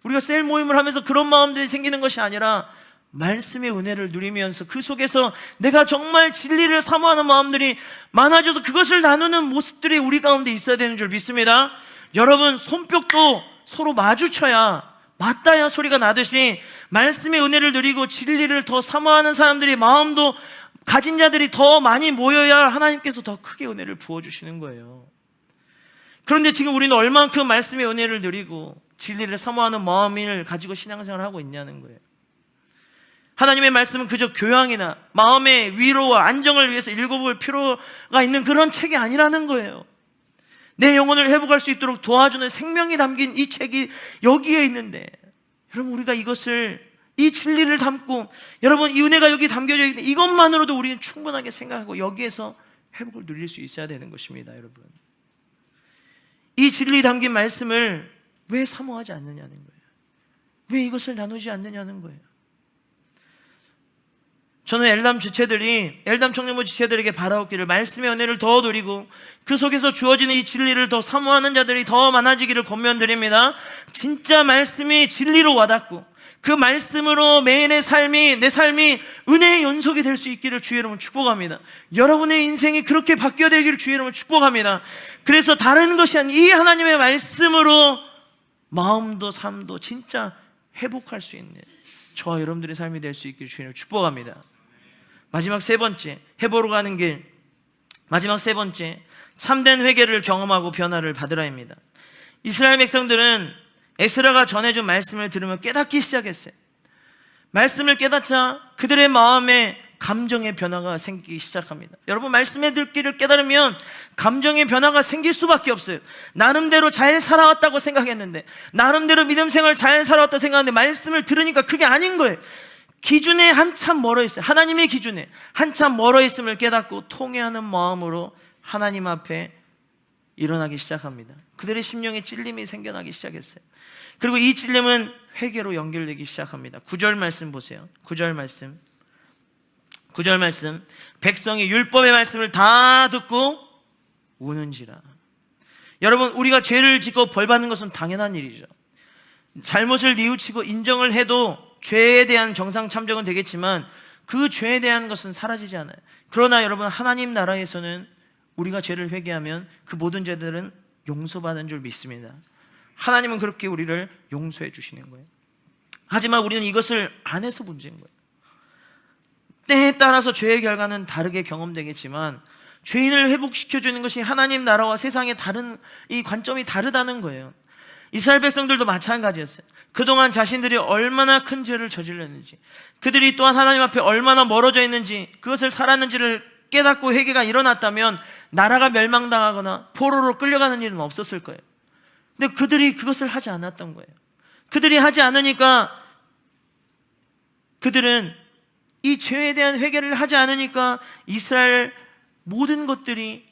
우리가 셀 모임을 하면서 그런 마음들이 생기는 것이 아니라 말씀의 은혜를 누리면서 그 속에서 내가 정말 진리를 사모하는 마음들이 많아져서 그것을 나누는 모습들이 우리 가운데 있어야 되는 줄 믿습니다. 여러분, 손뼉도 서로 마주쳐야, 맞닿아야 소리가 나듯이 말씀의 은혜를 누리고 진리를 더 사모하는 사람들이, 마음도 가진 자들이 더 많이 모여야 하나님께서 더 크게 은혜를 부어주시는 거예요. 그런데 지금 우리는 얼만큼 말씀의 은혜를 누리고 진리를 사모하는 마음을 가지고 신앙생활을 하고 있냐는 거예요. 하나님의 말씀은 그저 교양이나 마음의 위로와 안정을 위해서 읽어볼 필요가 있는 그런 책이 아니라는 거예요. 내 영혼을 회복할 수 있도록 도와주는 생명이 담긴 이 책이 여기에 있는데, 여러분, 우리가 이 진리를 담고, 여러분, 이 은혜가 여기 담겨져 있는데 이것만으로도 우리는 충분하게 생각하고 여기에서 회복을 누릴 수 있어야 되는 것입니다. 여러분, 이 진리 담긴 말씀을 왜 사모하지 않느냐는 거예요. 왜 이것을 나누지 않느냐는 거예요. 저는 엘담 청년부 지체들에게 바라옵기를, 말씀의 은혜를 더 누리고 그 속에서 주어지는 이 진리를 더 사모하는 자들이 더 많아지기를 권면드립니다. 진짜 말씀이 진리로 와닿고 그 말씀으로 매일의 삶이, 내 삶이 은혜의 연속이 될 수 있기를 주의 이름으로 축복합니다. 여러분의 인생이 그렇게 바뀌어야 되기를 주의 이름으로 축복합니다. 그래서 다른 것이 아닌 이 하나님의 말씀으로 마음도 삶도 진짜 회복할 수 있는 저와 여러분들의 삶이 될 수 있기를 주의 이름으로 축복합니다. 마지막 세 번째, 해보러 가는 길, 마지막 세 번째, 참된 회개를 경험하고 변화를 받으라입니다. 이스라엘 백성들은 에스라가 전해준 말씀을 들으며 깨닫기 시작했어요. 말씀을 깨닫자 그들의 마음에 감정의 변화가 생기기 시작합니다. 여러분, 말씀의 듣기를 깨달으면 감정의 변화가 생길 수밖에 없어요. 나름대로 잘 살아왔다고 생각했는데, 나름대로 믿음 생활 잘 살아왔다고 생각하는데 말씀을 들으니까 그게 아닌 거예요. 기준에 한참 멀어 있어요. 하나님의 기준에 한참 멀어 있음을 깨닫고 통회하는 마음으로 하나님 앞에 일어나기 시작합니다. 그들의 심령에 찔림이 생겨나기 시작했어요. 그리고 이 찔림은 회개로 연결되기 시작합니다. 9절 말씀 보세요. 9절 말씀, 백성이 율법의 말씀을 다 듣고 우는지라. 여러분, 우리가 죄를 짓고 벌 받는 것은 당연한 일이죠. 잘못을 뉘우치고 인정을 해도 죄에 대한 정상 참정은 되겠지만 그 죄에 대한 것은 사라지지 않아요. 그러나 여러분, 하나님 나라에서는 우리가 죄를 회개하면 그 모든 죄들은 용서받은 줄 믿습니다. 하나님은 그렇게 우리를 용서해 주시는 거예요. 하지만 우리는 이것을 안 해서 문제인 거예요. 때에 따라서 죄의 결과는 다르게 경험되겠지만 죄인을 회복시켜주는 것이 하나님 나라와 세상의 다른 이 관점이 다르다는 거예요. 이스라엘 백성들도 마찬가지였어요. 그동안 자신들이 얼마나 큰 죄를 저질렀는지, 그들이 또한 하나님 앞에 얼마나 멀어져 있는지, 그것을 살았는지를 깨닫고 회개가 일어났다면 나라가 멸망당하거나 포로로 끌려가는 일은 없었을 거예요. 근데 그들이 그것을 하지 않았던 거예요. 그들이 하지 않으니까, 그들은 이 죄에 대한 회개를 하지 않으니까 이스라엘 모든 것들이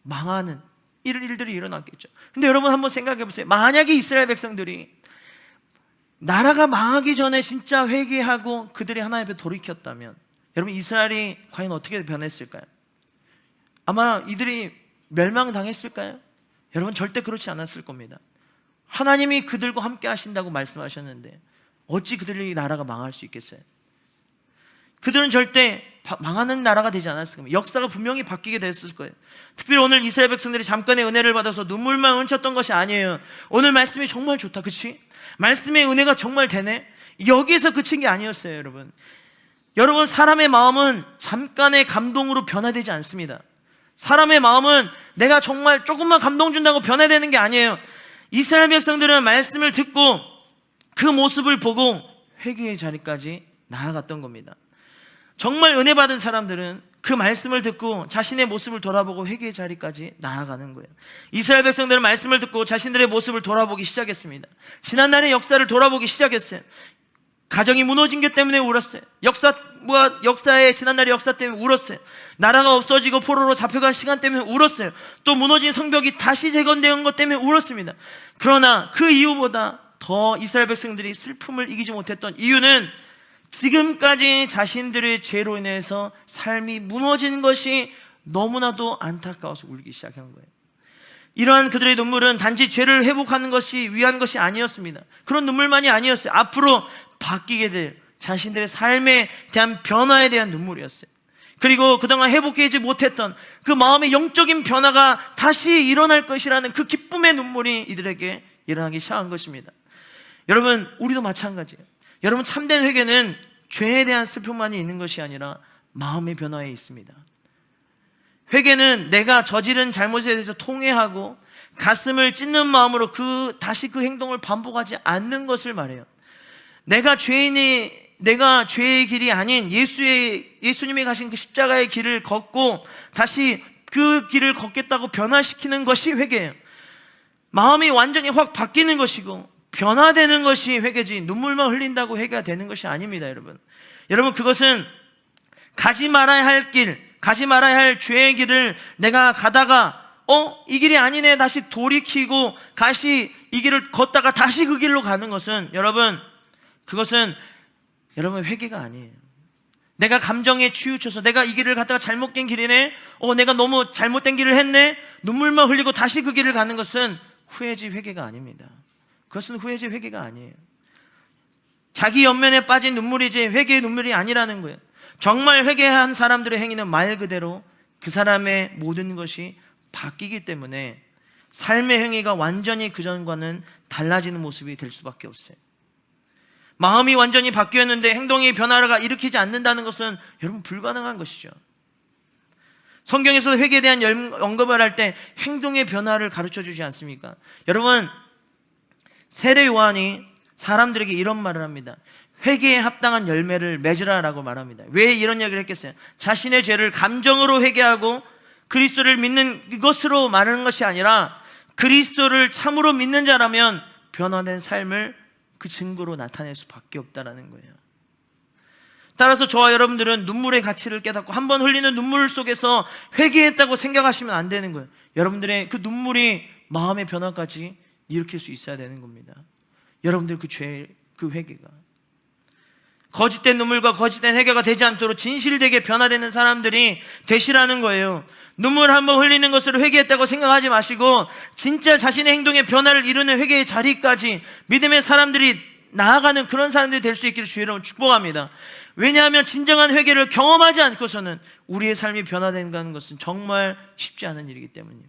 망하는 이런 일들이 일어났겠죠. 근데 여러분, 한번 생각해 보세요. 만약에 이스라엘 백성들이 나라가 망하기 전에 진짜 회개하고 그들이 하나님 앞에 돌이켰다면, 여러분, 이스라엘이 과연 어떻게 변했을까요? 아마 이들이 멸망당했을까요? 여러분, 절대 그렇지 않았을 겁니다. 하나님이 그들과 함께 하신다고 말씀하셨는데 어찌 그들의 나라가 망할 수 있겠어요? 그들은 절대 망하는 나라가 되지 않았을 겁니다. 역사가 분명히 바뀌게 됐을 거예요. 특별히 오늘 이스라엘 백성들이 잠깐의 은혜를 받아서 눈물만 훔쳤던 것이 아니에요. 오늘 말씀이 정말 좋다, 그치? 말씀의 은혜가 정말 되네? 여기서 그친 게 아니었어요, 여러분. 여러분, 사람의 마음은 잠깐의 감동으로 변화되지 않습니다. 사람의 마음은 내가 정말 조금만 감동 준다고 변화되는 게 아니에요. 이스라엘 백성들은 말씀을 듣고 그 모습을 보고 회개의 자리까지 나아갔던 겁니다. 정말 은혜 받은 사람들은 그 말씀을 듣고 자신의 모습을 돌아보고 회개의 자리까지 나아가는 거예요. 이스라엘 백성들은 말씀을 듣고 자신들의 모습을 돌아보기 시작했습니다. 지난날의 역사를 돌아보기 시작했어요. 가정이 무너진 것 때문에 울었어요. 역사의 지난날의 역사 때문에 울었어요. 나라가 없어지고 포로로 잡혀간 시간 때문에 울었어요. 또 무너진 성벽이 다시 재건된 것 때문에 울었습니다. 그러나 그 이유보다 더 이스라엘 백성들이 슬픔을 이기지 못했던 이유는 지금까지 자신들의 죄로 인해서 삶이 무너진 것이 너무나도 안타까워서 울기 시작한 거예요. 이러한 그들의 눈물은 단지 죄를 회복하는 것이 위한 것이 아니었습니다. 그런 눈물만이 아니었어요. 앞으로 바뀌게 될 자신들의 삶에 대한 변화에 대한 눈물이었어요. 그리고 그동안 회복하지 못했던 그 마음의 영적인 변화가 다시 일어날 것이라는 그 기쁨의 눈물이 이들에게 일어나기 시작한 것입니다. 여러분, 우리도 마찬가지예요. 여러분, 참된 회개는 죄에 대한 슬픔만이 있는 것이 아니라 마음의 변화에 있습니다. 회개는 내가 저지른 잘못에 대해서 통회하고 가슴을 찢는 마음으로 다시 그 행동을 반복하지 않는 것을 말해요. 내가 죄의 길이 아닌 예수님이 가신 그 십자가의 길을 걷고 다시 그 길을 걷겠다고 변화시키는 것이 회개예요. 마음이 완전히 확 바뀌는 것이고 변화되는 것이 회개지, 눈물만 흘린다고 회개가 되는 것이 아닙니다, 여러분. 여러분, 그것은 가지 말아야 할 길, 가지 말아야 할 죄의 길을 내가 가다가 이 길이 아니네 다시 돌이키고 다시 이 길을 걷다가 다시 그 길로 가는 것은 그것은 여러분 회개가 아니에요. 내가 감정에 치우쳐서 내가 이 길을 갔다가 잘못된 길이네, 내가 너무 잘못된 길을 했네, 눈물만 흘리고 다시 그 길을 가는 것은 후회지 회개가 아닙니다. 그것은 후회지 회개가 아니에요. 자기 연면에 빠진 눈물이지 회개의 눈물이 아니라는 거예요. 정말 회개한 사람들의 행위는 말 그대로 그 사람의 모든 것이 바뀌기 때문에 삶의 행위가 완전히 그전과는 달라지는 모습이 될 수밖에 없어요. 마음이 완전히 바뀌었는데 행동의 변화가 일으키지 않는다는 것은 여러분 불가능한 것이죠. 성경에서 회개에 대한 언급을 할 때 행동의 변화를 가르쳐 주지 않습니까? 여러분, 세례 요한이 사람들에게 이런 말을 합니다. 회개에 합당한 열매를 맺으라라고 말합니다. 왜 이런 얘기를 했겠어요? 자신의 죄를 감정으로 회개하고 그리스도를 믿는 이것으로 말하는 것이 아니라 그리스도를 참으로 믿는 자라면 변화된 삶을 그 증거로 나타낼 수밖에 없다라는 거예요. 따라서 저와 여러분들은 눈물의 가치를 깨닫고 한 번 흘리는 눈물 속에서 회개했다고 생각하시면 안 되는 거예요. 여러분들의 그 눈물이 마음의 변화까지 일으킬 수 있어야 되는 겁니다. 여러분들 그 회개가 거짓된 눈물과 거짓된 회개가 되지 않도록 진실되게 변화되는 사람들이 되시라는 거예요. 눈물 한번 흘리는 것으로 회개했다고 생각하지 마시고 진짜 자신의 행동에 변화를 이루는 회개의 자리까지 믿음의 사람들이 나아가는 그런 사람들이 될 수 있기를 주의 이름으로 축복합니다. 왜냐하면 진정한 회개를 경험하지 않고서는 우리의 삶이 변화된다는 것은 정말 쉽지 않은 일이기 때문이에요.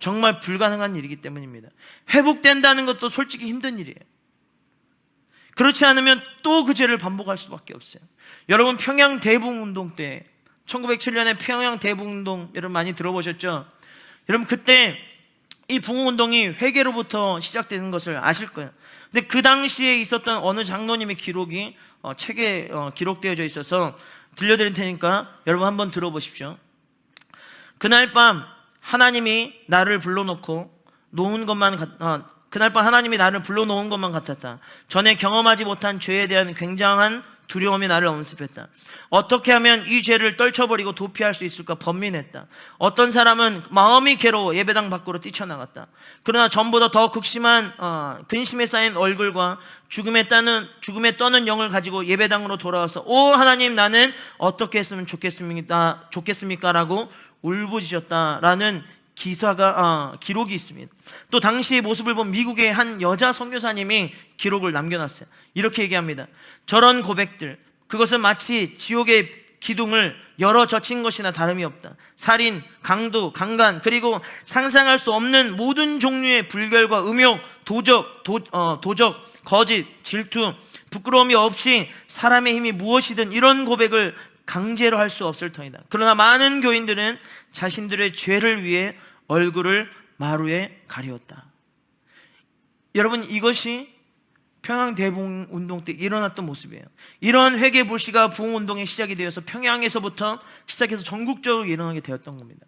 정말 불가능한 일이기 때문입니다. 회복된다는 것도 솔직히 힘든 일이에요. 그렇지 않으면 또 그 죄를 반복할 수밖에 없어요. 여러분, 평양 대북운동 때 1907년에 평양 대북운동 여러분 많이 들어보셨죠? 여러분, 그때 이 붕흥운동이 회개로부터 시작되는 것을 아실 거예요. 근데 그 당시에 있었던 어느 장로님의 기록이 책에 기록되어져 있어서 들려드릴 테니까 여러분 한번 들어보십시오. 그날 밤 하나님이 나를 불러놓은 것만 같았다. 전에 경험하지 못한 죄에 대한 굉장한 두려움이 나를 엄습했다. 어떻게 하면 이 죄를 떨쳐버리고 도피할 수 있을까 번민했다. 어떤 사람은 마음이 괴로워 예배당 밖으로 뛰쳐나갔다. 그러나 전보다 더 극심한 근심에 쌓인 얼굴과 죽음에 떠는 영을 가지고 예배당으로 돌아와서 오 하나님, 나는 어떻게 했으면 좋겠습니까? 라고 울부짖었다라는 기록이 있습니다. 또 당시의 모습을 본 미국의 한 여자 선교사님이 기록을 남겨놨어요. 이렇게 얘기합니다. 저런 고백들, 그것은 마치 지옥의 기둥을 열어 젖힌 것이나 다름이 없다. 살인, 강도, 강간, 그리고 상상할 수 없는 모든 종류의 불결과 음욕, 도적, 거짓, 질투, 부끄러움이 없이 사람의 힘이 무엇이든 이런 고백을 강제로 할 수 없을 터이다. 그러나 많은 교인들은 자신들의 죄를 위해 얼굴을 마루에 가리웠다. 여러분, 이것이 평양 대부흥운동 때 일어났던 모습이에요. 이런 회개 불씨가 부흥운동의 시작이 되어서 평양에서부터 시작해서 전국적으로 일어나게 되었던 겁니다.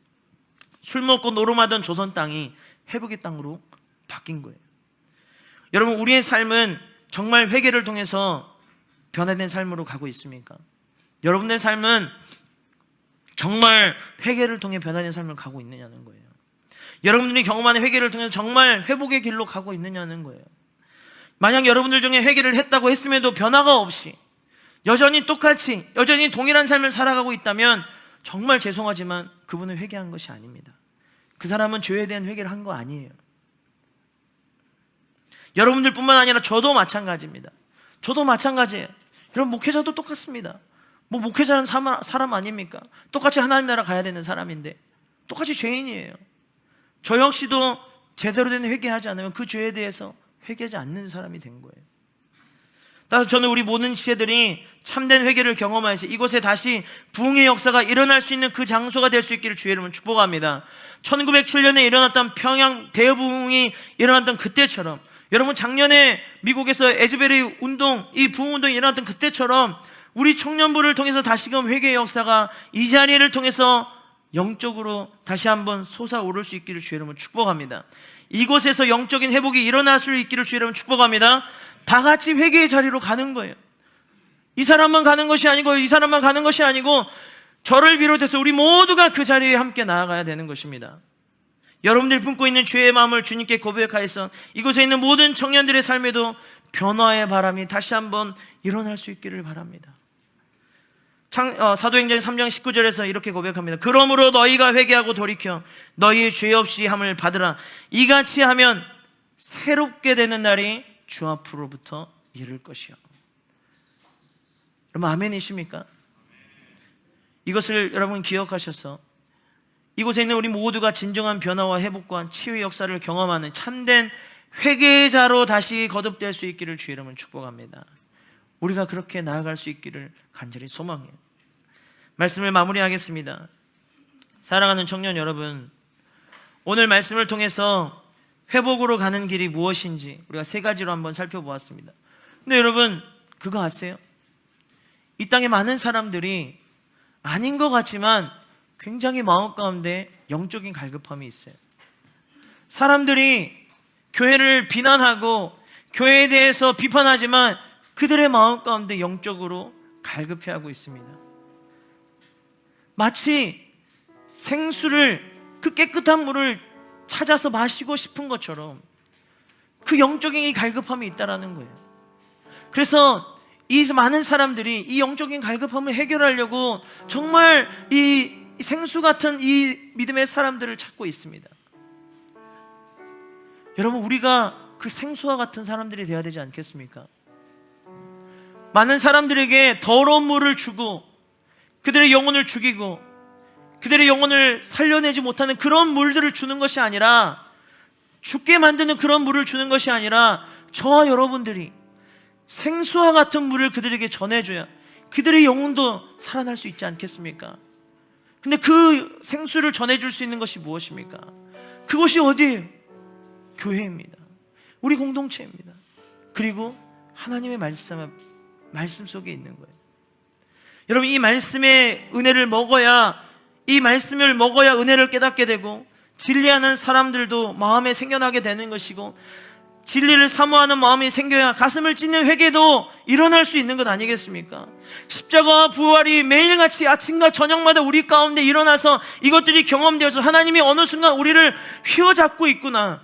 술 먹고 노름하던 조선 땅이 회복의 땅으로 바뀐 거예요. 여러분, 우리의 삶은 정말 회개를 통해서 변화된 삶으로 가고 있습니까? 여러분의 삶은 정말 회개를 통해 변화된 삶을 가고 있느냐는 거예요. 여러분들이 경험하는 회개를 통해서 정말 회복의 길로 가고 있느냐는 거예요. 만약 여러분들 중에 회개를 했다고 했음에도 변화가 없이 여전히 똑같이 여전히 동일한 삶을 살아가고 있다면 정말 죄송하지만 그분은 회개한 것이 아닙니다. 그 사람은 죄에 대한 회개를 한 거 아니에요. 여러분들뿐만 아니라 저도 마찬가지입니다. 저도 마찬가지예요. 여러분, 목회자도 똑같습니다. 뭐 목회자는 사람 아닙니까? 똑같이 하나님 나라 가야 되는 사람인데 똑같이 죄인이에요. 저 역시도 제대로 된 회개하지 않으면 그 죄에 대해서 회개하지 않는 사람이 된 거예요. 따라서 저는 우리 모든 지체들이 참된 회개를 경험하여서 이곳에 다시 부흥의 역사가 일어날 수 있는 그 장소가 될 수 있기를 주의 이름으로 축복합니다. 1907년에 일어났던 평양 대부흥이 일어났던 그때처럼, 여러분 작년에 미국에서 에즈베리 운동, 이 부흥운동이 일어났던 그때처럼 우리 청년부를 통해서 다시금 회개의 역사가 이 자리를 통해서 영적으로 다시 한번 솟아오를 수 있기를 주의 이름으로 축복합니다. 이곳에서 영적인 회복이 일어날 수 있기를 주의 이름으로 축복합니다. 다 같이 회개의 자리로 가는 거예요. 이 사람만 가는 것이 아니고 이 사람만 가는 것이 아니고 저를 비롯해서 우리 모두가 그 자리에 함께 나아가야 되는 것입니다. 여러분들이 품고 있는 죄의 마음을 주님께 고백하여서 이곳에 있는 모든 청년들의 삶에도 변화의 바람이 다시 한번 일어날 수 있기를 바랍니다. 사도행전 3장 19절에서 이렇게 고백합니다. 그러므로 너희가 회개하고 돌이켜 너희의 죄 없이 함을 받으라. 이같이 하면 새롭게 되는 날이 주 앞으로부터 이를 것이요. 여러분, 아멘이십니까? 이것을 여러분 기억하셔서 이곳에 있는 우리 모두가 진정한 변화와 회복과 치유의 역사를 경험하는 참된 회개자로 다시 거듭될 수 있기를 주의 이름으로 축복합니다. 우리가 그렇게 나아갈 수 있기를 간절히 소망해요. 말씀을 마무리하겠습니다. 사랑하는 청년 여러분, 오늘 말씀을 통해서 회복으로 가는 길이 무엇인지 우리가 세 가지로 한번 살펴보았습니다. 근데 여러분, 그거 아세요? 이 땅에 많은 사람들이 아닌 것 같지만 굉장히 마음 가운데 영적인 갈급함이 있어요. 사람들이 교회를 비난하고 교회에 대해서 비판하지만 그들의 마음 가운데 영적으로 갈급해하고 있습니다. 마치 생수를, 그 깨끗한 물을 찾아서 마시고 싶은 것처럼 그 영적인 이 갈급함이 있다라는 거예요. 그래서 이 많은 사람들이 이 영적인 갈급함을 해결하려고 정말 이 생수 같은 이 믿음의 사람들을 찾고 있습니다. 여러분, 우리가 그 생수와 같은 사람들이 되어야 되지 않겠습니까? 많은 사람들에게 더러운 물을 주고 그들의 영혼을 죽이고 그들의 영혼을 살려내지 못하는 그런 물들을 주는 것이 아니라, 죽게 만드는 그런 물을 주는 것이 아니라 저와 여러분들이 생수와 같은 물을 그들에게 전해줘야 그들의 영혼도 살아날 수 있지 않겠습니까? 근데 그 생수를 전해줄 수 있는 것이 무엇입니까? 그것이 어디예요? 교회입니다. 우리 공동체입니다. 그리고 하나님의 말씀 속에 있는 거예요. 여러분, 이 말씀의 은혜를 먹어야, 이 말씀을 먹어야 은혜를 깨닫게 되고 진리하는 사람들도 마음에 생겨나게 되는 것이고, 진리를 사모하는 마음이 생겨야 가슴을 찢는 회개도 일어날 수 있는 것 아니겠습니까? 십자가와 부활이 매일같이 아침과 저녁마다 우리 가운데 일어나서 이것들이 경험되어서 하나님이 어느 순간 우리를 휘어잡고 있구나,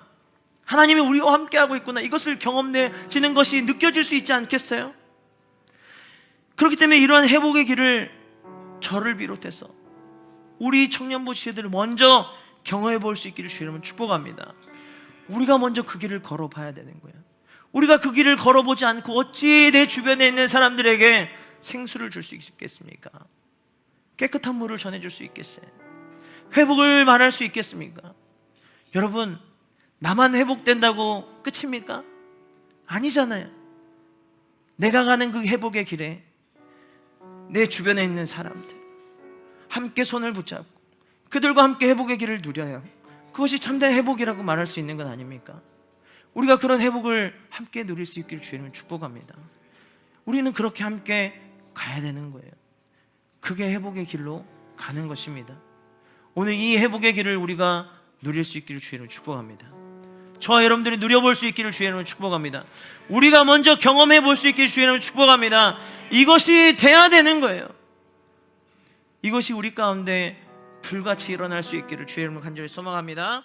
하나님이 우리와 함께하고 있구나, 이것을 경험되지는 것이 느껴질 수 있지 않겠어요? 그렇기 때문에 이러한 회복의 길을 저를 비롯해서 우리 청년부 지체들을 먼저 경험해 볼 수 있기를 주의 이름으로 축복합니다. 우리가 먼저 그 길을 걸어봐야 되는 거예요. 우리가 그 길을 걸어보지 않고 어찌 내 주변에 있는 사람들에게 생수를 줄 수 있겠습니까? 깨끗한 물을 전해줄 수 있겠어요? 회복을 말할 수 있겠습니까? 여러분, 나만 회복된다고 끝입니까? 아니잖아요. 내가 가는 그 회복의 길에 내 주변에 있는 사람들 함께 손을 붙잡고 그들과 함께 회복의 길을 누려야 그것이 참된 회복이라고 말할 수 있는 건 아닙니까? 우리가 그런 회복을 함께 누릴 수 있기를 주님을 축복합니다. 우리는 그렇게 함께 가야 되는 거예요. 그게 회복의 길로 가는 것입니다. 오늘 이 회복의 길을 우리가 누릴 수 있기를 주님을 축복합니다. 저와 여러분들이 누려볼 수 있기를 주의 이름으로 축복합니다. 우리가 먼저 경험해 볼 수 있기를 주의 이름으로 축복합니다. 이것이 돼야 되는 거예요. 이것이 우리 가운데 불같이 일어날 수 있기를 주의 이름으로 간절히 소망합니다.